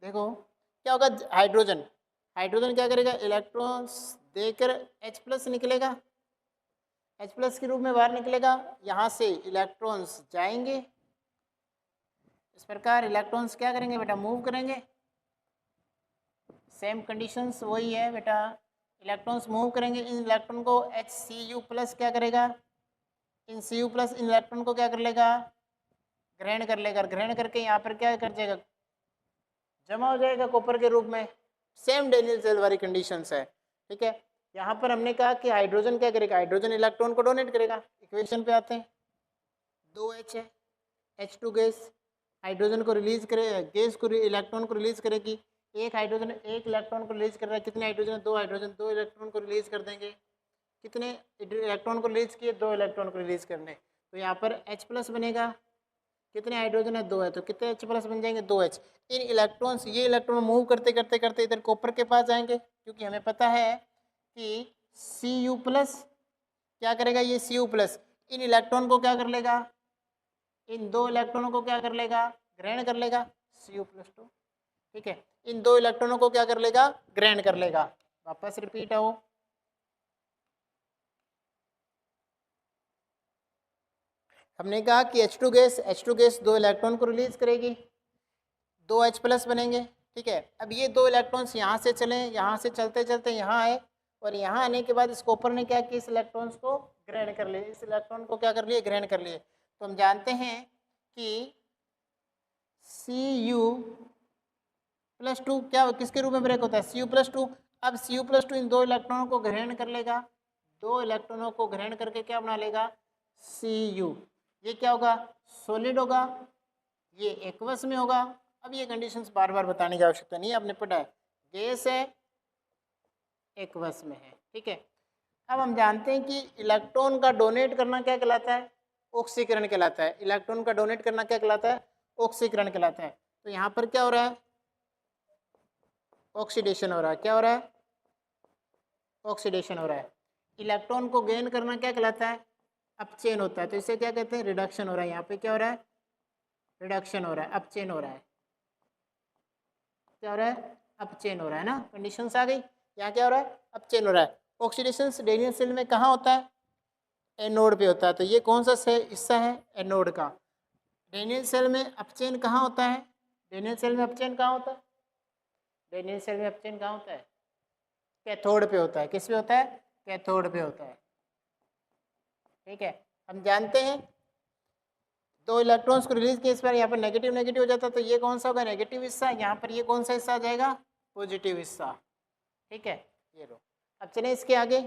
देखो क्या होगा, हाइड्रोजन क्या करेगा? इलेक्ट्रॉन्स देकर H+ निकलेगा, H+ के रूप में बाहर निकलेगा। यहाँ से इलेक्ट्रॉन्स जाएंगे, इस प्रकार इलेक्ट्रॉन्स क्या करेंगे बेटा? मूव करेंगे। सेम कंडीशंस वही है बेटा, इलेक्ट्रॉन्स मूव करेंगे। इन इलेक्ट्रॉन को HCU+ क्या करेगा? इन Cu+ इन इलेक्ट्रॉन को क्या कर लेगा? ग्रहण कर लेगा। ग्रहण करके यहाँ पर क्या कर जाएगा? जमा हो जाएगा कॉपर के रूप में। सेम डेनियल सेल वाली कंडीशंस है। ठीक है, यहाँ पर हमने कहा कि हाइड्रोजन क्या करेगा? हाइड्रोजन इलेक्ट्रॉन को डोनेट करेगा। इक्वेशन पे आते हैं, 2H है, H2 गैस हाइड्रोजन को रिलीज करे, गैस को इलेक्ट्रॉन को रिलीज करेगी। एक हाइड्रोजन एक इलेक्ट्रॉन को रिलीज कर रहा है। कितने हाइड्रोजन? 2 हाइड्रोजन 2 इलेक्ट्रॉन को रिलीज कर देंगे। कितने इलेक्ट्रॉन को रिलीज किए? 2 इलेक्ट्रॉन को रिलीज करने। तो यहाँ पर H+ बनेगा। कितने हाइड्रोजन है? 2 है, तो कितने H+ बन जाएंगे? 2H। इन इलेक्ट्रॉन्स, ये इलेक्ट्रॉन मूव करते करते करते इधर कॉपर के पास जाएंगे, क्योंकि हमें पता है कि Cu+ क्या करेगा? ये Cu+ इन इलेक्ट्रॉन को क्या कर लेगा? इन 2 इलेक्ट्रॉनों को क्या कर लेगा? ग्रहण कर लेगा, Cu+2। ठीक है, इन 2 इलेक्ट्रॉनों को क्या कर लेगा? ग्रहण कर लेगा। वापस रिपीट आओ, हमने कहा कि H2 गैस 2 इलेक्ट्रॉन को रिलीज करेगी, 2 H+ बनेंगे। ठीक है, अब ये 2 इलेक्ट्रॉन्स यहाँ से चले, यहाँ से चलते चलते यहाँ आए, और यहाँ आने के बाद इस कॉपर ने क्या किया? इस इलेक्ट्रॉन्स को ग्रहण कर लिए। इस इलेक्ट्रॉन को क्या कर लिए? ग्रहण कर लिए। तो हम जानते हैं कि Cu+2 क्या किसके रूप में ब्रेक होता है? Cu+2। अब Cu+2 इन 2 इलेक्ट्रॉनों को ग्रहण कर लेगा। 2 इलेक्ट्रॉनों को ग्रहण करके क्या बना लेगा? Cu। ये क्या होगा? सॉलिड होगा, ये एक्वस में होगा। अब ये कंडीशंस बार बार बताने की आवश्यकता नहीं है, आपने पढ़ा है। गैस है, एक्वस में है। ठीक है, अब हम जानते हैं कि इलेक्ट्रॉन का डोनेट करना क्या कहलाता है? ऑक्सीकरण कहलाता है। इलेक्ट्रॉन का डोनेट करना क्या कहलाता है? ऑक्सीकरण कहलाता है। तो यहाँ पर क्या हो रहा है? ऑक्सीडेशन हो रहा है। क्या हो रहा है? ऑक्सीडेशन हो रहा है। इलेक्ट्रॉन को गेन करना क्या कहलाता है? अपचयन होता है। तो इसे क्या कहते हैं? रिडक्शन हो रहा है। यहाँ पे क्या हो रहा है? रिडक्शन हो रहा है, अपचयन हो रहा है। क्या हो रहा है? अपचयन हो रहा है ना। कंडीशंस आ गई। यहाँ क्या हो रहा है? अपचयन हो रहा है। ऑक्सीडेशन डेनियल सेल में कहाँ होता है? एनोड पे होता है। तो ये कौन सा हिस्सा है? एनोड का। डेनियल सेल में अपचयन कहाँ होता है? डेनियल सेल में अपचयन कहाँ होता है? डेनियल सेल में अपचयन कहाँ होता है? कैथोड पे होता है। किस पे होता है? कैथोड पे होता है। ठीक है, हम जानते हैं 2 इलेक्ट्रॉन्स को रिलीज किए, इस बार यहाँ पर नेगेटिव नेगेटिव हो जाता है, तो ये कौन सा होगा? नेगेटिव हिस्सा। यहाँ पर ये कौन सा हिस्सा आ जाएगा? पॉजिटिव हिस्सा। ठीक है, ये लो। अब चलें इसके आगे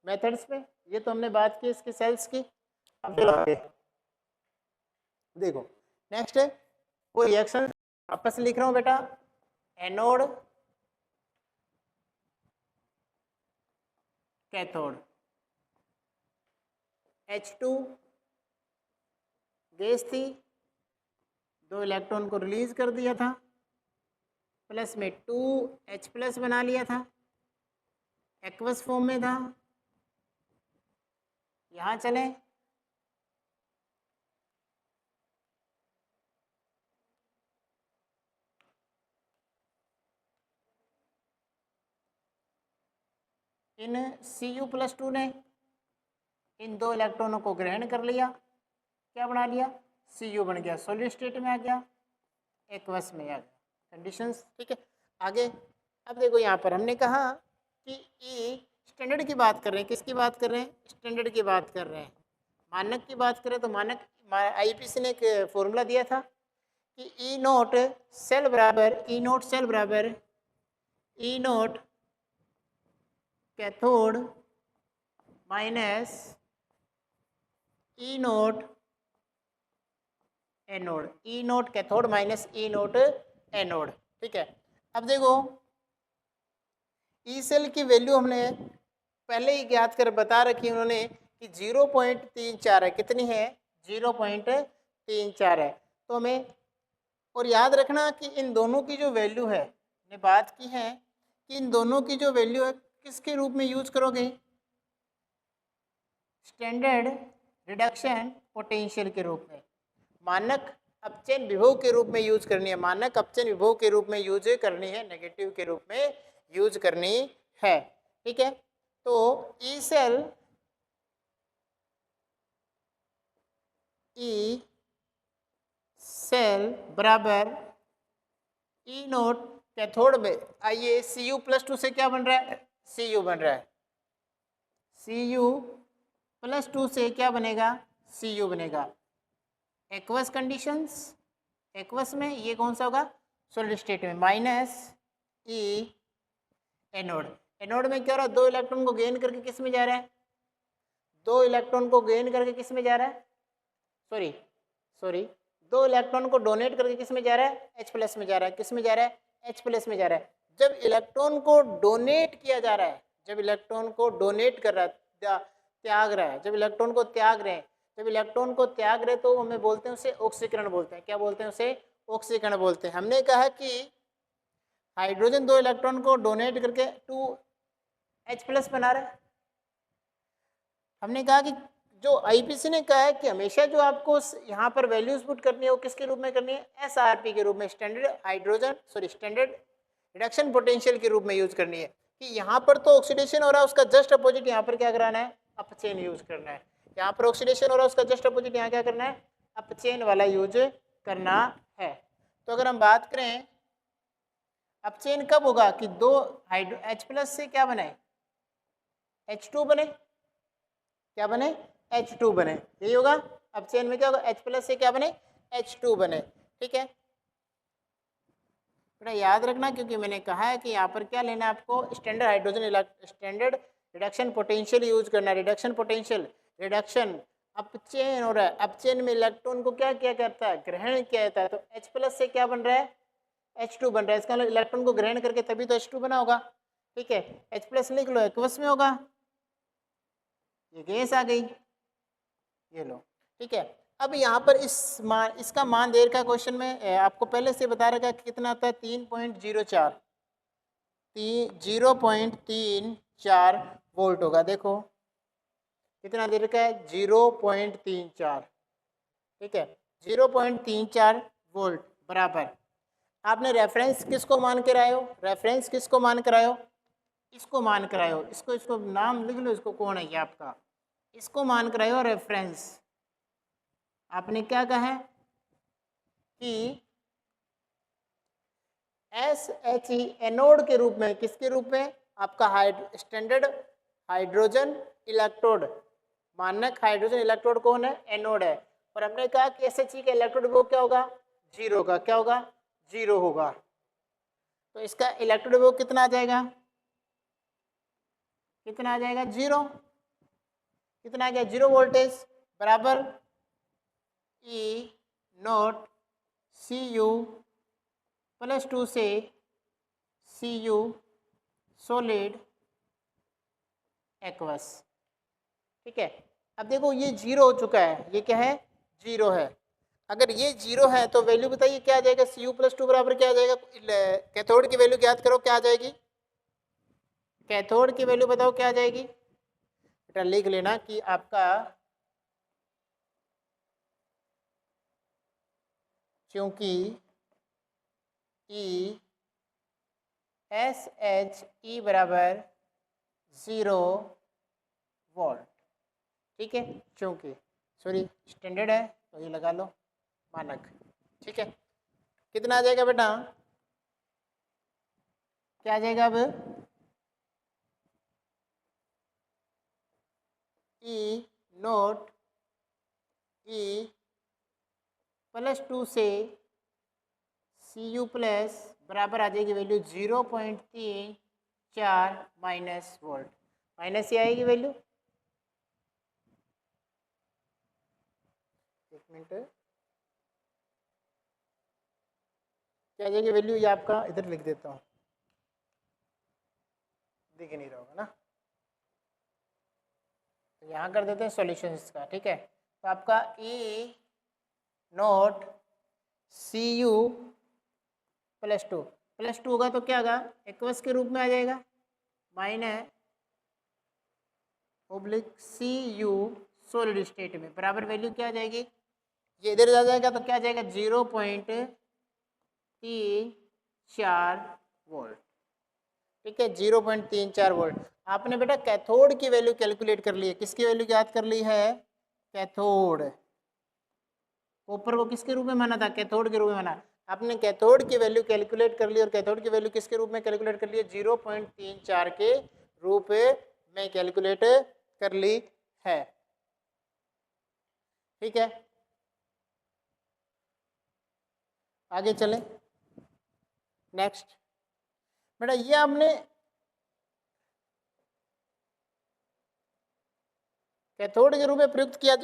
मेथड्स पे। ये तो हमने बात की इसके सेल्स की। अब चलो आगे देखो, नेक्स्ट है वो रिएक्शन। वापस लिख रहा हूँ बेटा, एनोड, कैथोड। H2 गैस थी, 2 इलेक्ट्रॉन को रिलीज कर दिया था, प्लस में 2H+ बना लिया था, एक्वस फॉर्म में था। यहाँ चले, इन Cu+2 ने इन 2 इलेक्ट्रॉनों को ग्रहण कर लिया, क्या बना लिया, Cu बन गया, सॉलिड स्टेट में आ गया, एक्वस में आ गया, कंडीशंस। ठीक है, आगे अब देखो यहाँ पर हमने कहा कि ई स्टैंडर्ड की बात कर रहे हैं, किसकी बात कर रहे हैं, स्टैंडर्ड की बात कर रहे हैं। मानक की बात करें तो मानक आईपीसी ने एक फॉर्मूला दिया था कि ई नोट सेल बराबर ई नोट कैथोड माइनस ई नोट एनोड, ई नोट कैथोड माइनस ई नोट एनोड। ठीक है, अब देखो ई सेल की वैल्यू हमने पहले ही ज्ञात कर बता रखी है उन्होंने कि 0.34 है, कितनी है, 0.34 है। तो हमें और याद रखना कि इन दोनों की जो वैल्यू है, हमने बात की है कि इन दोनों की जो वैल्यू है किसके रूप में यूज करोगे, स्टैंडर्ड रिडक्शन पोटेंशियल के रूप में, मानक अपचयन विभव के रूप में यूज करनी है, मानक अपचयन विभव के रूप में यूज करनी है, नेगेटिव के रूप में यूज करनी है। ठीक है, तो ई सेल बराबर ई नोट कैथोड में, आइए Cu+2 से क्या बन रहा है, Cu बन रहा है, Cu+2 से क्या बनेगा, Cu बनेगा। एक्वस कंडीशंस, एक्वस में ये कौन सा होगा, सॉलिड स्टेट में, माइनस ई एनोड, एनोड में क्या हो रहा है, 2 इलेक्ट्रॉन को गेन करके किस में जा रहा है, 2 इलेक्ट्रॉन को गेन करके किस में जा रहा है, सॉरी 2 इलेक्ट्रॉन को डोनेट करके किस में जा रहा है, H+ में जा रहा है, किस में जा रहा है, H+ में जा रहा है। जब इलेक्ट्रॉन को डोनेट किया जा रहा है, जब इलेक्ट्रॉन को डोनेट कर रहा है, त्याग रहा है, जब इलेक्ट्रॉन को त्याग रहे हैं, जब इलेक्ट्रॉन को त्याग रहे तो हमें बोलते हैं उसे ऑक्सीकरण बोलते हैं, क्या बोलते हैं उसे, ऑक्सीकरण बोलते हैं। हमने कहा कि हाइड्रोजन 2 इलेक्ट्रॉन को डोनेट करके 2H+ बना रहा है। हमने कहा कि जो आईपीसी ने कहा है कि हमेशा जो आपको यहाँ पर वैल्यूज पुट करनी है वो किसके रूप में करनी है, एसआरपी के रूप में, स्टैंडर्ड रिडक्शन पोटेंशियल के रूप में यूज करनी है। कि यहाँ पर तो ऑक्सीडेशन हो रहा है, उसका जस्ट अपोजिट यहाँ पर क्या कराना है, अपचयन यूज करना है। यहाँ पर ऑक्सीडेशन हो रहा है, उसका जस्ट अपोजिट यहाँ क्या करना है, अपचयन वाला यूज करना है। तो अगर हम बात करें अपचयन कब होगा कि 2 H+ से क्या बने, H2 बने, क्या बने, H2 बने, यही होगा। अपचयन में क्या होगा, H+ से क्या बने, H2 बने। ठीक है, थोड़ा याद रखना क्योंकि मैंने कहा है कि यहाँ पर क्या लेना है आपको, स्टैंडर्ड रिडक्शन पोटेंशियल यूज करना है। रिडक्शन पोटेंशियल, रिडक्शन अपचयन हो रहा है, अपचयन में इलेक्ट्रॉन को क्या किया करता है, ग्रहण किया जाता है। तो H+ से क्या बन रहा है, H2 बन रहा है। इसका मतलब इलेक्ट्रॉन को ग्रहण करके तभी तो H2 बना होगा। ठीक है, H+ लिख लो, एक्वस में होगा, ये गैस आ गई, ये लो। ठीक है, अब यहाँ पर इसका मान देर का क्वेश्चन में आपको पहले से बता रखा है कितना आता है, 3.04 0.34 वोल्ट होगा। देखो कितना दे रखा है, 0.34। ठीक है, 0.34 वोल्ट बराबर, आपने रेफरेंस किसको मान कर आए हो, रेफरेंस किसको मान कर आए हो, इसको मान कर आए हो, इसको नाम लिख लो, इसको कौन है ये आपका, इसको मान कर आए हो रेफरेंस। आपने क्या कहा है कि SHE एनोड के रूप में, किसके रूप में, आपका स्टैंडर्ड हाइड्रोजन इलेक्ट्रोड, मानक हाइड्रोजन इलेक्ट्रोड कौन है, एनोड है। और हमने कहा कि SHE का इलेक्ट्रोड वो क्या होगा, 0 होगा, क्या होगा, 0 होगा। तो इसका इलेक्ट्रोड वो कितना आ जाएगा, कितना आ जाएगा, 0, कितना आ गया, 0 वोल्टेज बराबर E नोट Cu+2 से Cu सॉलिड एक्वस। ठीक है, अब देखो ये जीरो हो चुका है, ये क्या है, जीरो है। अगर ये जीरो है तो वैल्यू बताइए क्या आ जाएगा, Cu प्लस टू बराबर क्या आ जाएगा, कैथोड की वैल्यू याद करो क्या आ जाएगी, कैथोड की वैल्यू बताओ क्या आ जाएगी, बेटा लिख लेना कि आपका क्योंकि ई एस एच ई बराबर 0 वोल्ट। ठीक है, क्योंकि सॉरी स्टैंडर्ड है तो ये लगा लो मानक। ठीक है, कितना आ जाएगा बेटा, क्या आ जाएगा अब, ई नोट ई प्लस टू से Cu प्लस बराबर आ जाएगी वैल्यू 0.34 माइनस वोल्ट, माइनस ही आएगी वैल्यू। एक मिनट, क्या आ जाएगी वैल्यू, ये आपका इधर लिख देता हूँ, दिख नहीं रहा होगा ना, तो यहाँ कर देते हैं सॉल्यूशन इसका। ठीक है, तो आपका ई नोट Cu प्लस टू होगा तो क्या होगा, एक्वस के रूप में आ जाएगा, minus oblique Cu solid state में बराबर वैल्यू क्या आ जाएगी, ये इधर आ जाएगा तो क्या आ जाएगा 0.34 वोल्ट। ठीक है, 0.34 वोल्ट। आपने बेटा कैथोड की वैल्यू कैलकुलेट कर ली है, किसकी वैल्यू याद कर ली है, कैथोड, कॉपर को किसके रूप में माना था, कैथोड के रूप में माना, आपने कैथोड की वैल्यू कैलकुलेट कर ली और कैथोड की वैल्यू किसके रूप में कैलकुलेट कर ली है, 0.34 के रूप में कैलकुलेट कर ली है। ठीक है, आगे चले, नेक्स्ट बेटा ये आपने कैथोड के रूप में प्रयुक्त किया,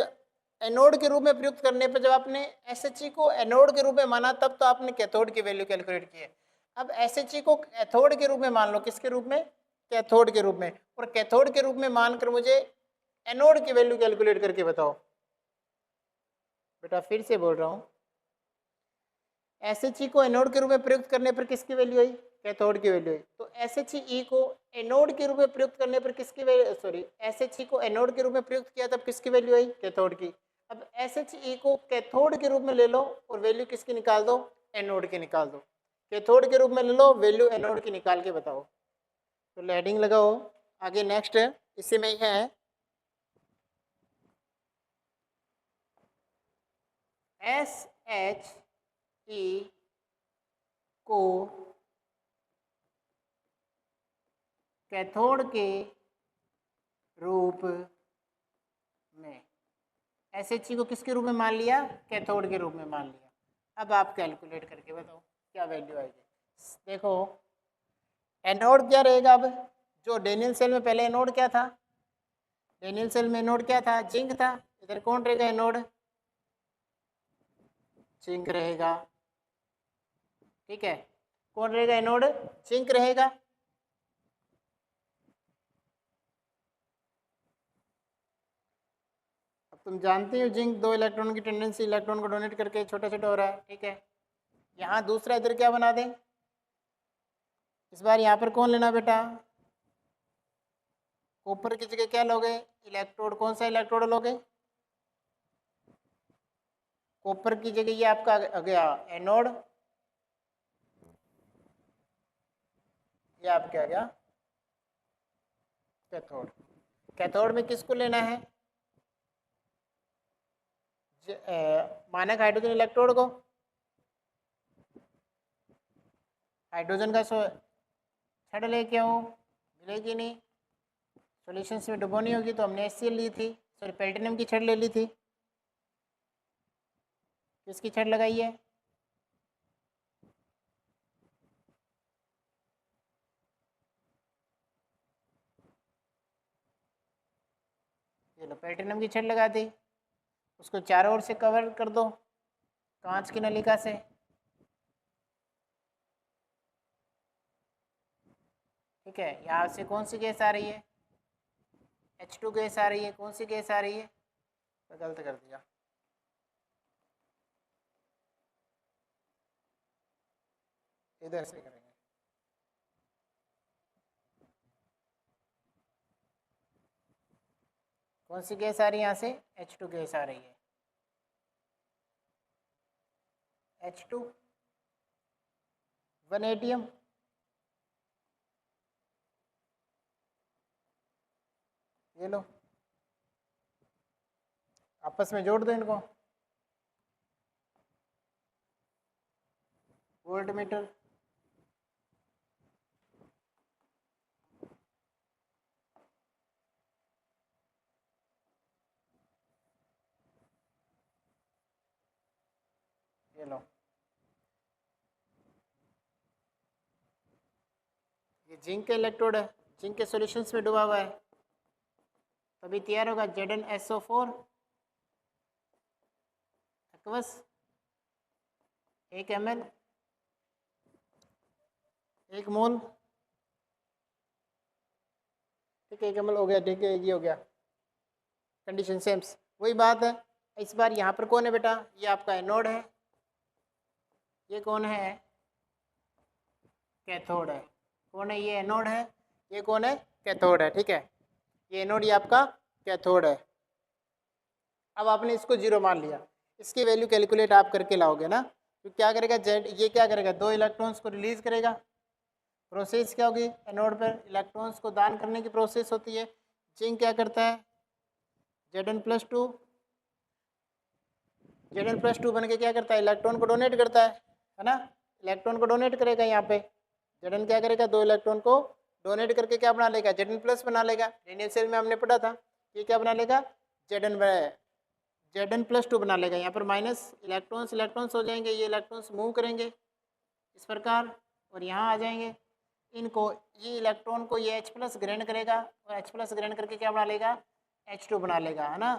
एनोड के रूप में प्रयुक्त करने पर जब आपने SHE को एनोड के रूप में माना तब तो आपने कैथोड की वैल्यू कैलकुलेट की है। अब SHE को कैथोड के रूप में मान लो, किसके रूप में, कैथोड के रूप में, और कैथोड के रूप में मानकर मुझे एनोड की वैल्यू कैलकुलेट करके बताओ। बेटा फिर से बोल रहा हूँ, SHE को एनोड के रूप में प्रयुक्त करने पर किसकी वैल्यू आई, कैथोड की वैल्यू आई। तो SHE को एनोड के रूप में प्रयुक्त करने पर किसकी वैल्यू, सॉरी SHE को एनोड के रूप में प्रयुक्त किया तब किसकी वैल्यू आई, कैथोड की। अब SHE को कैथोड के रूप में ले लो और वैल्यू किसकी निकाल दो, एनोड की निकाल दो, कैथोड के रूप में ले लो, वैल्यू एनोड की निकाल के बताओ। तो लेडिंग लगाओ, आगे नेक्स्ट इसी में ही है, SHE को कैथोड के रूप में, SHE को किसके रूप में मान लिया, कैथोड के रूप में मान लिया। अब आप कैलकुलेट करके बताओ क्या वैल्यू आएगी। देखो एनोड क्या रहेगा, अब जो डेनियल सेल में पहले एनोड क्या था, डेनियल सेल में एनोड क्या था, जिंक था, इधर कौन रहेगा एनोड, जिंक रहेगा। ठीक है, कौन रहेगा एनोड, जिंक रहेगा। अब तुम जानते हो जिंक 2 इलेक्ट्रॉन की टेंडेंसी इलेक्ट्रॉन को डोनेट करके छोटा छोटा हो रहा है। ठीक है, यहाँ दूसरा इधर क्या बना दें, इस बार यहाँ पर कौन लेना बेटा, कॉपर की जगह क्या लोगे, इलेक्ट्रोड, कौन सा इलेक्ट्रोड लोगे, कॉपर की जगह ये आपका आ गया एनोड, ये आपका आ गया कैथोड। कैथोड में किसको लेना है, मानक हाइड्रोजन इलेक्ट्रोड को, हाइड्रोजन का छड़ लेके आओ, मिलेगी नहीं, सॉल्यूशंस में डुबोनी होगी तो हमने HCl ली थी, सॉरी प्लेटिनम की छड़ ले ली थी, किसकी छड़ लगाई है, ये लो प्लेटिनम की छड़ लगा दी, उसको चारों ओर से कवर कर दो कांच की नलिका से, ठीक है, यहाँ से कौन सी गैस आ रही है, H2 गैस आ रही है। कौन सी गैस आ रही है, तो गलत कर दिया, इधर से करेंगे। कौन सी गैस आ रही है, यहाँ से H2 गैस आ रही है, H2 वनेडियम, ये लो आपस में जोड़ दो इनको, वोल्ट मीटर, ये लो, ये जिंक का इलेक्ट्रोड है, जिंक के सॉल्यूशंस में डूबा हुआ है, तभी तैयार होगा ZnSO4 एक्वस 1 ml 1 मोल, ठीक है, 1 ml हो गया, ठीक है, ये हो गया, कंडीशन सेम, वही बात है। इस बार यहाँ पर कौन है बेटा, ये आपका एनोड है, ये कौन है, कैथोड है। कौन है, ये एनोड है, ये कौन है, कैथोड है, ठीक है, ये एनोड, ये आपका कैथोड है। अब आपने इसको जीरो मान लिया, इसकी वैल्यू कैलकुलेट आप करके लाओगे ना, तो क्या करेगा जेड, ये क्या करेगा, 2 इलेक्ट्रॉन्स को रिलीज करेगा, प्रोसेस क्या होगी, एनोड पर इलेक्ट्रॉन्स को दान करने की प्रोसेस होती है। जिंक क्या करता है, Zn+2, Zn+2 बन के क्या करता है, इलेक्ट्रॉन को डोनेट करता है ना, इलेक्ट्रॉन को डोनेट करेगा, यहाँ पे Zn क्या करेगा, 2 इलेक्ट्रॉन को डोनेट करके क्या बना लेगा, Zn+ बना लेगा। लिनियर सेल में हमने पढ़ा था, ये क्या बना लेगा, Zn+2 बना लेगा। यहाँ पर माइनस इलेक्ट्रॉन्स हो जाएंगे, ये इलेक्ट्रॉन्स मूव करेंगे इस प्रकार और यहाँ आ जाएंगे, इनको, ये इलेक्ट्रॉन को ये H+ ग्रहण करेगा और H+ ग्रहण करके क्या बना लेगा, H2 बना लेगा, है ना।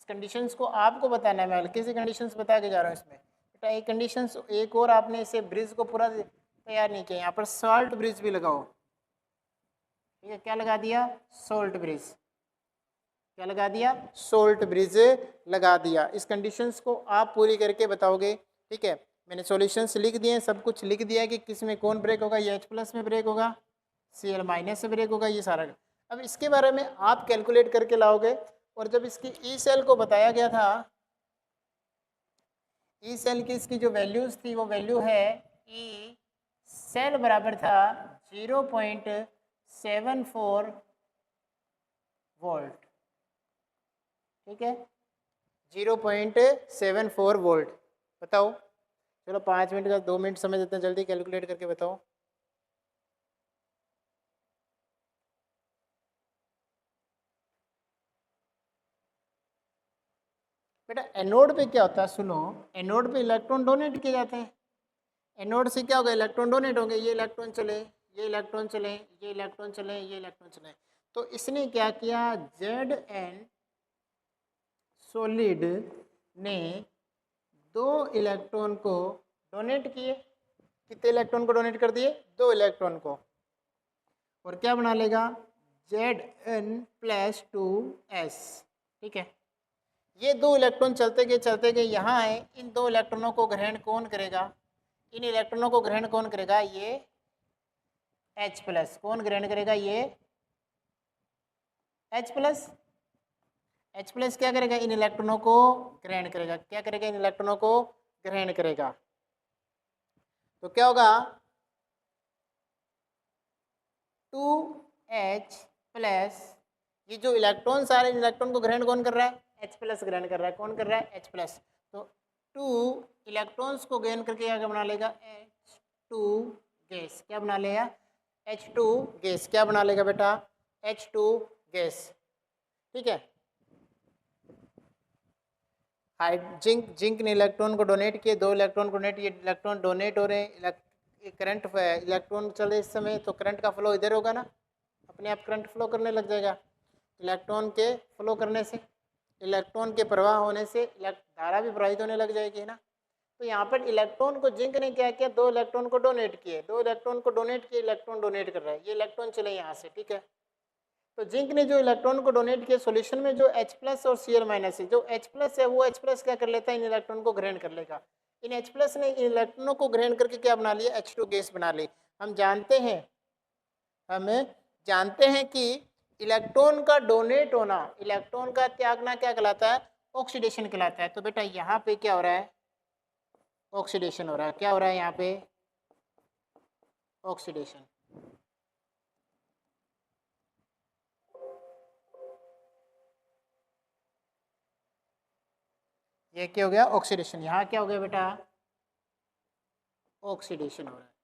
इस कंडीशंस को आपको बताना है, मैं हल्की सी कंडीशंस बता के जा रहा हूँ इसमें बेटा। एक कंडीशंस एक और, आपने इसे ब्रिज को पूरा तैयार नहीं किया, यहाँ पर सॉल्ट ब्रिज भी लगाओ, ठीक है, क्या लगा दिया, सॉल्ट ब्रिज, क्या लगा दिया, सोल्ट ब्रिज लगा दिया। इस कंडीशंस को आप पूरी करके बताओगे, ठीक है। मैंने सॉल्यूशंस लिख दिए हैं, सब कुछ लिख दिया है कि किस में कौन ब्रेक होगा, ये H+ में ब्रेक होगा, Cl- से ब्रेक होगा, ये सारा। अब इसके बारे में आप कैलकुलेट करके लाओगे। और जब इसकी ई सेल को बताया गया था, ई सेल की इसकी जो वैल्यूज थी, वो वैल्यू है ई सेल बराबर था 0.74 वोल्ट, ठीक है, 0.74 वोल्ट। बताओ, चलो 5 मिनट का 2 मिनट समय देते हैं, जल्दी कैलकुलेट करके बताओ। बेटा एनोड पे क्या होता है, सुनो, एनोड पे इलेक्ट्रॉन डोनेट किए जाते हैं, एनोड से क्या होगा, इलेक्ट्रॉन डोनेट होंगे, ये इलेक्ट्रॉन चले, ये इलेक्ट्रॉन चले, ये इलेक्ट्रॉन चले, ये इलेक्ट्रॉन चले। तो इसने क्या किया, Zn सॉलिड ने 2 इलेक्ट्रॉन को डोनेट किए, कितने इलेक्ट्रॉन को डोनेट कर दिए, 2 इलेक्ट्रॉन को, और क्या बना लेगा, Zn+2s, ठीक है। ये 2 इलेक्ट्रॉन चलते गए यहाँ आए, इन 2 इलेक्ट्रॉनों को ग्रहण कौन करेगा, इन इलेक्ट्रॉनों को ग्रहण कौन करेगा, ये H+, कौन ग्रहण करेगा, ये H+, H+ क्या करेगा, इन इलेक्ट्रॉनों को ग्रहण करेगा, क्या करेगा, इन इलेक्ट्रॉनों को ग्रहण करेगा। तो क्या होगा, 2H+, ये जो इलेक्ट्रॉन सारे इलेक्ट्रॉन को ग्रहण कौन कर रहा है, H+ ग्रहण कर रहा है, कौन कर रहा है, H+। तो 2 इलेक्ट्रॉन्स को ग्रहण करके क्या बना लेगा, H2 गैस, क्या बना लेगा, H2 गैस, क्या बना लेगा बेटा, H2 गैस, ठीक है। जिंक ने इलेक्ट्रॉन को डोनेट किए, 2 इलेक्ट्रॉन को डोनेट, ये इलेक्ट्रॉन डोनेट हो रहे हैं, करंट इलेक्ट्रॉन चले इस समय, तो करंट का फ्लो इधर होगा ना, अपने आप करंट फ्लो करने लग जाएगा। इलेक्ट्रॉन के फ्लो करने से, इलेक्ट्रॉन के प्रवाह होने से धारा भी प्रवाहित होने लग जाएगी, है ना। तो यहाँ पर इलेक्ट्रॉन को जिंक ने क्या किया, 2 इलेक्ट्रॉन को डोनेट किए, 2 इलेक्ट्रॉन को डोनेट किए, इलेक्ट्रॉन डोनेट कर रहा है, ये इलेक्ट्रॉन चले यहाँ से, ठीक है। तो जिंक ने जो इलेक्ट्रॉन को डोनेट किया, सॉल्यूशन में जो H+ और Cl- है, जो H+ है वो H+ क्या कर लेता है, इन इलेक्ट्रॉन को ग्रहण कर लेगा। इन H+ ने इन इलेक्ट्रॉनों को ग्रहण करके क्या बना लिया, H2 गैस बना ली। हम जानते हैं कि इलेक्ट्रॉन का डोनेट होना, इलेक्ट्रॉन का त्यागना क्या कहलाता है, ऑक्सीडेशन कहलाता है। तो बेटा यहाँ पे क्या हो रहा है, ऑक्सीडेशन हो रहा है। क्या हो रहा है यहाँ पे, ऑक्सीडेशन। ये क्या हो गया, ऑक्सीडेशन। यहाँ क्या हो गया बेटा, ऑक्सीडेशन हो रहा है।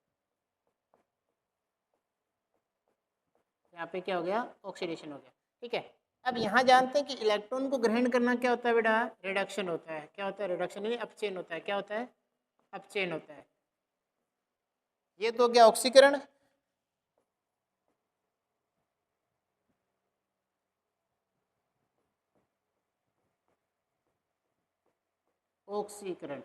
यहाँ पे क्या हो गया, ऑक्सीडेशन हो गया, ठीक है। अब यहाँ जानते हैं कि इलेक्ट्रॉन को ग्रहण करना क्या होता है बेटा, रिडक्शन होता है। क्या होता है, रिडक्शन यानी अपचयन होता है। क्या होता है, अपचयन होता है। ये तो हो गया ऑक्सीकरण। ऑक्सीकरण,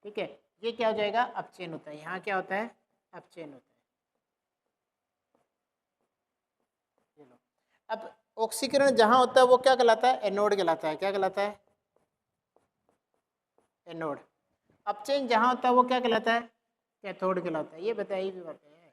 ठीक है। ये क्या हो जाएगा, अपचयन होता है। यहाँ क्या होता है, अपचयन होता है। अब ऑक्सीकरण जहां होता है वो क्या कहलाता है, एनोड कहलाता है। क्या कहलाता है, एनोड। अपचयन जहां होता है वो क्या कहलाता है, कैथोड कहलाता है। ये बताइए भी बात है,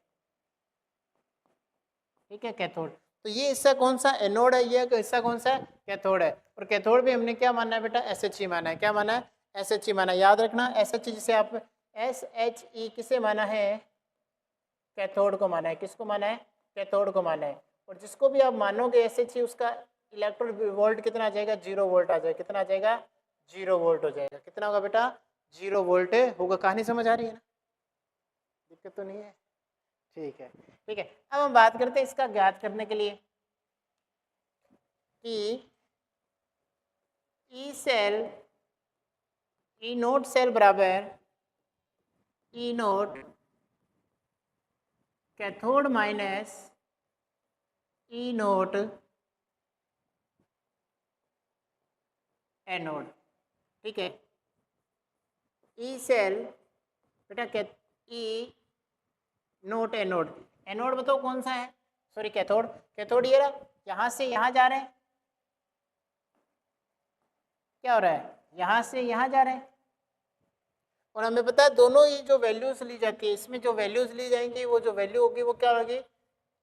ठीक है, कैथोड। तो ये हिस्सा कौन सा, एनोड है, ये हिस्सा कौन सा है, कैथोड है। और कैथोड भी हमने क्या माना है बेटा, SHE माना है। क्या माना है, SHE माना है। याद रखना SHE जिसे आप SHE किसे माना है, कैथोड को माना है। किसको माना है, कैथोड को माना है। और जिसको भी आप मानोगे SHE, उसका इलेक्ट्रॉन वोल्ट कितना आ जाएगा, 0 वोल्ट आ जाएगा। कितना आ जाएगा, 0 वोल्ट हो जाएगा। कितना होगा बेटा, 0 वोल्ट होगा। कहानी समझ आ रही है ना, दिक्कत तो नहीं है, ठीक है, ठीक है। अब हम बात करते हैं इसका ज्ञात करने के लिए कि ई सेल, ई नोट सेल बराबर ई नोट कैथोड माइनस ई नोट एनोड, ठीक है। ई सेल बेटा, ई नोट एनोड। एनोड बताओ कौन सा है, सॉरी कैथोड। कैथोड ये रहा, यहाँ से यहाँ जा रहे हैं। क्या हो रहा है, यहाँ से यहाँ जा रहे हैं। और हमें पता है दोनों ही जो वैल्यूज ली जाती है, इसमें जो वैल्यूज ली जाएंगी वो जो वैल्यू होगी वो क्या होगी,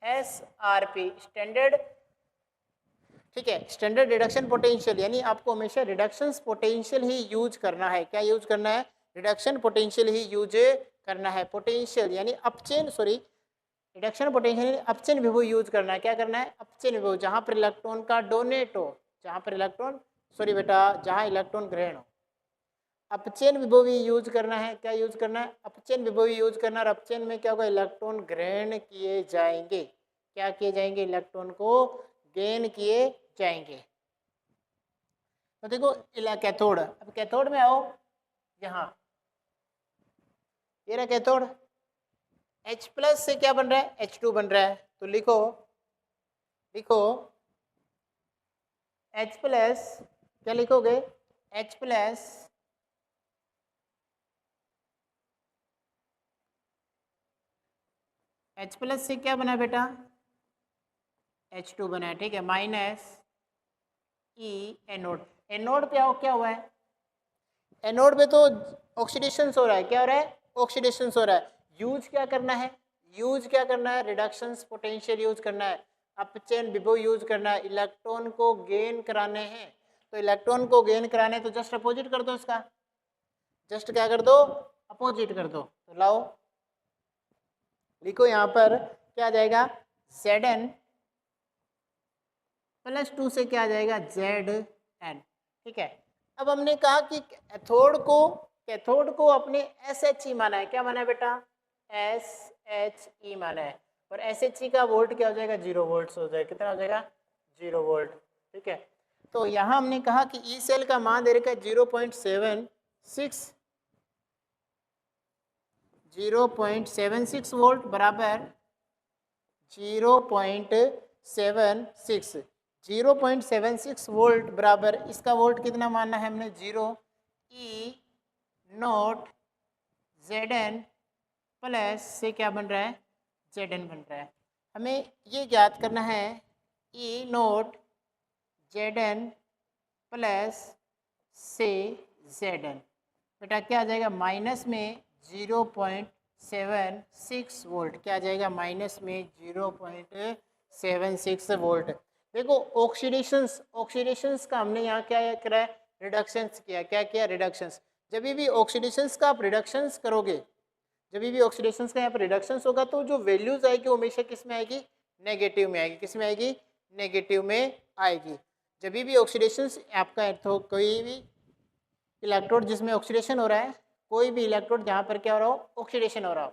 SRP, स्टैंडर्ड, ठीक है, स्टैंडर्ड रिडक्शन पोटेंशियल। यानी आपको हमेशा रिडक्शन पोटेंशियल ही यूज करना है। क्या यूज करना है, रिडक्शन पोटेंशियल ही यूज करना है। पोटेंशियल यानी अपचयन, सॉरी रिडक्शन पोटेंशियल यानी अपचयन विभव यूज करना है। क्या करना है, अपचयन विभव, जहां पर इलेक्ट्रॉन का डोनेट हो, जहां पर इलेक्ट्रॉन, सॉरी बेटा, जहां इलेक्ट्रॉन ग्रहण हो, अपचयन विभवी यूज करना है। क्या यूज करना है, अपचयन विभवी यूज करना। और अपचयन में क्या होगा, इलेक्ट्रॉन ग्रहण किए जाएंगे। क्या किए जाएंगे, इलेक्ट्रॉन को गेन किए जाएंगे। तो देखो कैथोड, अब कैथोड में आओ, यहाँ ये रहा कैथोड। H+ से क्या बन रहा है, H2 बन रहा है। तो लिखो लिखो H+, क्या लिखोगे, H+ H+ से क्या बना बेटा, H2 बना है, ठीक है, माइनस ई एनोड। एनोड पे आओ, क्या हुआ है, एनोड पे तो ऑक्सीडेशन हो रहा है। क्या हो रहा है, ऑक्सीडेशन हो रहा है। यूज क्या करना है, यूज क्या करना है, रिडक्शन पोटेंशियल यूज करना है, अपचयन विभव यूज करना है, इलेक्ट्रॉन को गेन कराने हैं। तो इलेक्ट्रॉन को गेन कराने तो जस्ट अपोजिट कर दो इसका, जस्ट क्या कर दो, अपोजिट कर दो। तो लाओ लिखो, यहाँ पर क्या आ जाएगा, Zn +2 से क्या आ जाएगा, Zn, ठीक है। अब हमने कहा कि कैथोड को अपने SHE माना है। क्या माना है बेटा, SHE माना है। और SHE का वोल्ट क्या हो जाएगा, 0 वोल्ट हो जाएगा। कितना हो जाएगा, 0 वोल्ट, ठीक है। तो यहाँ हमने कहा कि ई सेल का मान दे रखा है 0.76 वोल्ट बराबर 0.76 वोल्ट बराबर, इसका वोल्ट कितना मानना है हमने, 0 ई नोट Zn प्लस से क्या बन रहा है, Zn बन रहा है। हमें ये ज्ञात करना है E नोट Zn प्लस से Zn। बेटा क्या आ जाएगा, माइनस में 0.76 वोल्ट, क्या आ जाएगा माइनस में 0.76 वोल्ट। देखो ऑक्सीडेशंस का हमने यहाँ क्या करा है, रिडक्शंस किया। क्या किया, रिडक्शंस। जब भी ऑक्सीडेशंस का आप रिडक्शंस करोगे, जब भी ऑक्सीडेशंस का यहाँ पर रिडक्शंस होगा तो जो वैल्यूज आएगी वो हमेशा किस में आएगी, नेगेटिव में आएगी। किस में आएगी, नेगेटिव में आएगी। जब भी ऑक्सीडेशंस आपका तो कोई भी इलेक्ट्रोड जिसमें ऑक्सीडेशन हो रहा है, कोई भी इलेक्ट्रोड जहाँ पर क्या हो रहा हो, ऑक्सीडेशन हो रहा हो,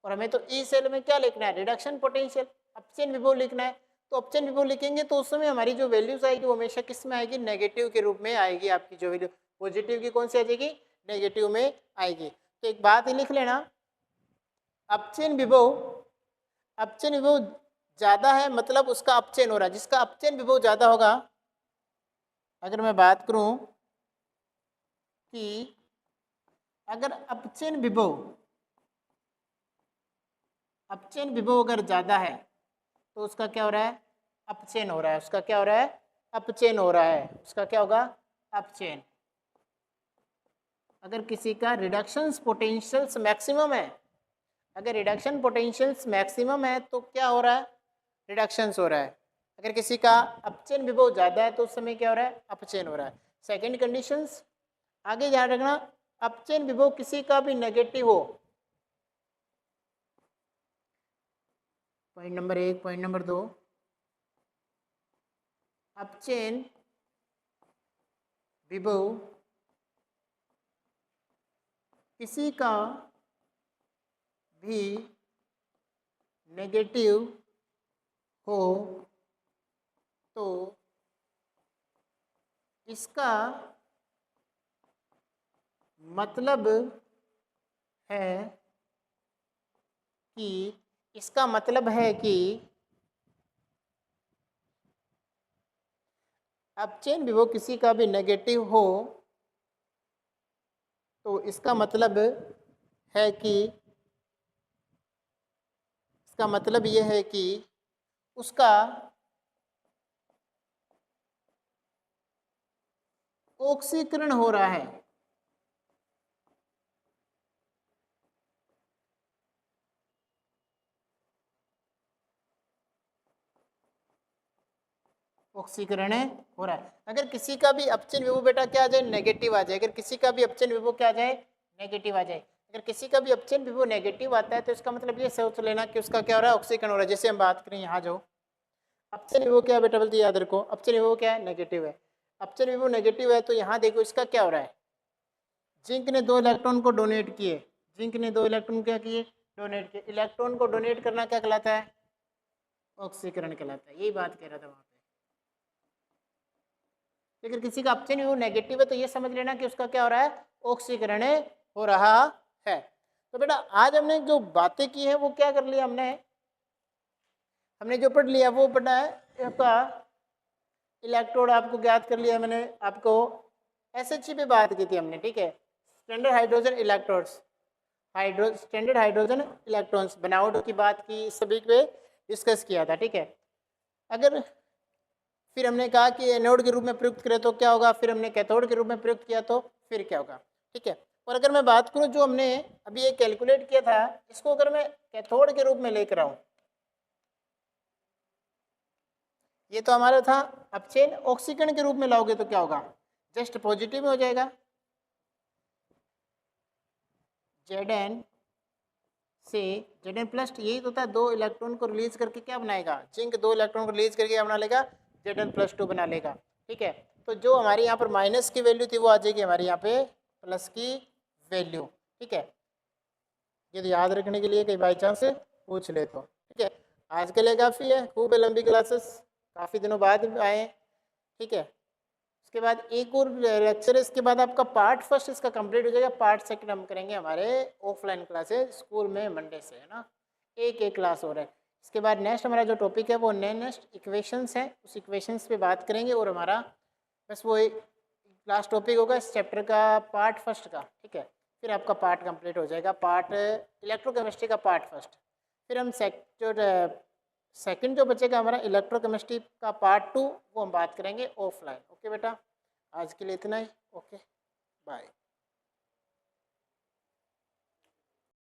और हमें तो ई सेल में क्या लिखना है, रिडक्शन पोटेंशियल, अपचयन विभव लिखना है। तो अपचयन विभव लिखेंगे तो उस समय हमारी जो वैल्यूज आएगी वो हमेशा किस में आएगी, नेगेटिव के रूप में आएगी। आपकी जो वैल्यू पॉजिटिव की कौन सी आ जाएगी, नेगेटिव में आएगी। तो एक बात ही लिख लेना, अपचयन विभव ज्यादा है मतलब उसका अपचयन हो रहा है। जिसका अपचयन विभव ज्यादा होगा, अगर मैं बात करूं कि अगर अपचयन विभव अगर ज्यादा है तो उसका क्या हो रहा है, अपचयन हो रहा है। उसका क्या हो रहा है, अपचयन हो रहा है। उसका क्या होगा, अपचयन। अगर किसी का रिडक्शंस पोटेंशियल्स मैक्सिमम है, अगर रिडक्शन पोटेंशियल्स मैक्सिमम है तो क्या हो रहा है, रिडक्शंस हो रहा है। अगर किसी का अपचयन विभव ज्यादा है तो उस समय क्या हो रहा है, अपचयन हो रहा है। सेकंड कंडीशंस आगे ध्यान रखना, अपचयन विभव किसी का भी नेगेटिव हो, पॉइंट नंबर 1। पॉइंट नंबर 2, अपचयन विभव किसी का भी नेगेटिव हो तो इसका मतलब है कि अपचयन विभव किसी का भी नेगेटिव हो तो इसका मतलब ये है कि उसका ऑक्सीकरण हो रहा है। ऑक्सीकरण हो रहा है। अगर किसी का भी अपचयन विभव बेटा क्या आ जाए, नेगेटिव आ जाए। अगर किसी का भी अपचयन विभव क्या आ जाए, नेगेटिव आ जाए। अगर किसी का भी अपचयन विभव नेगेटिव आता है तो इसका मतलब ये सोच लेना कि उसका क्या हो रहा है, ऑक्सीकरण हो रहा है। जैसे हम बात करें यहाँ जो अपचयन विभव क्या है बेटा, बोलते याद रखो, अपचयन विभव क्या है, नेगेटिव है। अपचयन विभव नेगेटिव है तो यहाँ देखो इसका क्या हो रहा है, जिंक ने 2 इलेक्ट्रॉन को डोनेट किए, जिंक ने 2 इलेक्ट्रॉन क्या किए, डोनेट किए। इलेक्ट्रॉन को डोनेट करना क्या कहलाता है, ऑक्सीकरण कहलाता है। यही बात कह रहा था वहाँ पे। अगर किसी का अपचयन विभव नेगेटिव है तो ये समझ लेना कि उसका क्या हो रहा है, ऑक्सीकरण हो रहा है। तो बेटा आज हमने जो बातें की है वो क्या कर लिया, हमने जो पढ़ लिया वो पढ़ा है आपका इलेक्ट्रोड आपको ज्ञात कर लिया। मैंने आपको एसएचजी पे बात की थी हमने, ठीक है, standard hydrogen electrodes, standard hydrogen electrons बनावट की बात की, सभी पे डिस्कस किया था, ठीक है। अगर फिर हमने कहा कि एनोड के रूप में प्रयुक्त करें तो क्या होगा, फिर हमने कैथोड के रूप में प्रयुक्त किया तो फिर क्या होगा, ठीक है। और अगर मैं बात करूं जो हमने अभी ये कैलकुलेट किया था, इसको अगर मैं कैथोड के रूप में लेकर आऊं, ये तो हमारा था अपचयन, ऑक्सीकरण के रूप में लाओगे तो क्या होगा, जस्ट पॉजिटिव में हो जाएगा। Zn से Zn प्लस यही तो था, 2 इलेक्ट्रॉन को रिलीज करके क्या बनाएगा, जिंक 2 इलेक्ट्रॉन को रिलीज करके क्या बना लेगा, Zn+2 बना लेगा, ठीक है। तो जो हमारे यहाँ पर माइनस की वैल्यू थी वो आ जाएगी हमारे यहाँ पे प्लस की वैल्यू, ठीक है। ये तो याद रखने के लिए कहीं बाई चांस से पूछ ले तो, ठीक है। आज के लिए काफ़ी है, खूब है लंबी क्लासेस, काफ़ी दिनों बाद आए, ठीक है। उसके बाद एक और लेक्चर है, इसके बाद आपका पार्ट फर्स्ट इसका कंप्लीट हो जाएगा। पार्ट सेकंड हम करेंगे हमारे ऑफलाइन क्लासेस स्कूल में मंडे से, है ना, एक क्लास हो रहा है। इसके बाद नेक्स्ट हमारा जो टॉपिक है वो नेक्स्ट इक्वेशंस है, उस इक्वेशंस पे बात करेंगे। और हमारा बस वो एक लास्ट टॉपिक होगा इस चैप्टर का, पार्ट फर्स्ट का, ठीक है। फिर आपका पार्ट कंप्लीट हो जाएगा, पार्ट इलेक्ट्रोकेमिस्ट्री का पार्ट फर्स्ट। फिर हम सेकंड जो बचेगा हमारा इलेक्ट्रोकेमिस्ट्री का पार्ट 2, वो हम बात करेंगे ऑफलाइन। ओके बेटा, आज के लिए इतना ही। Okay, bye.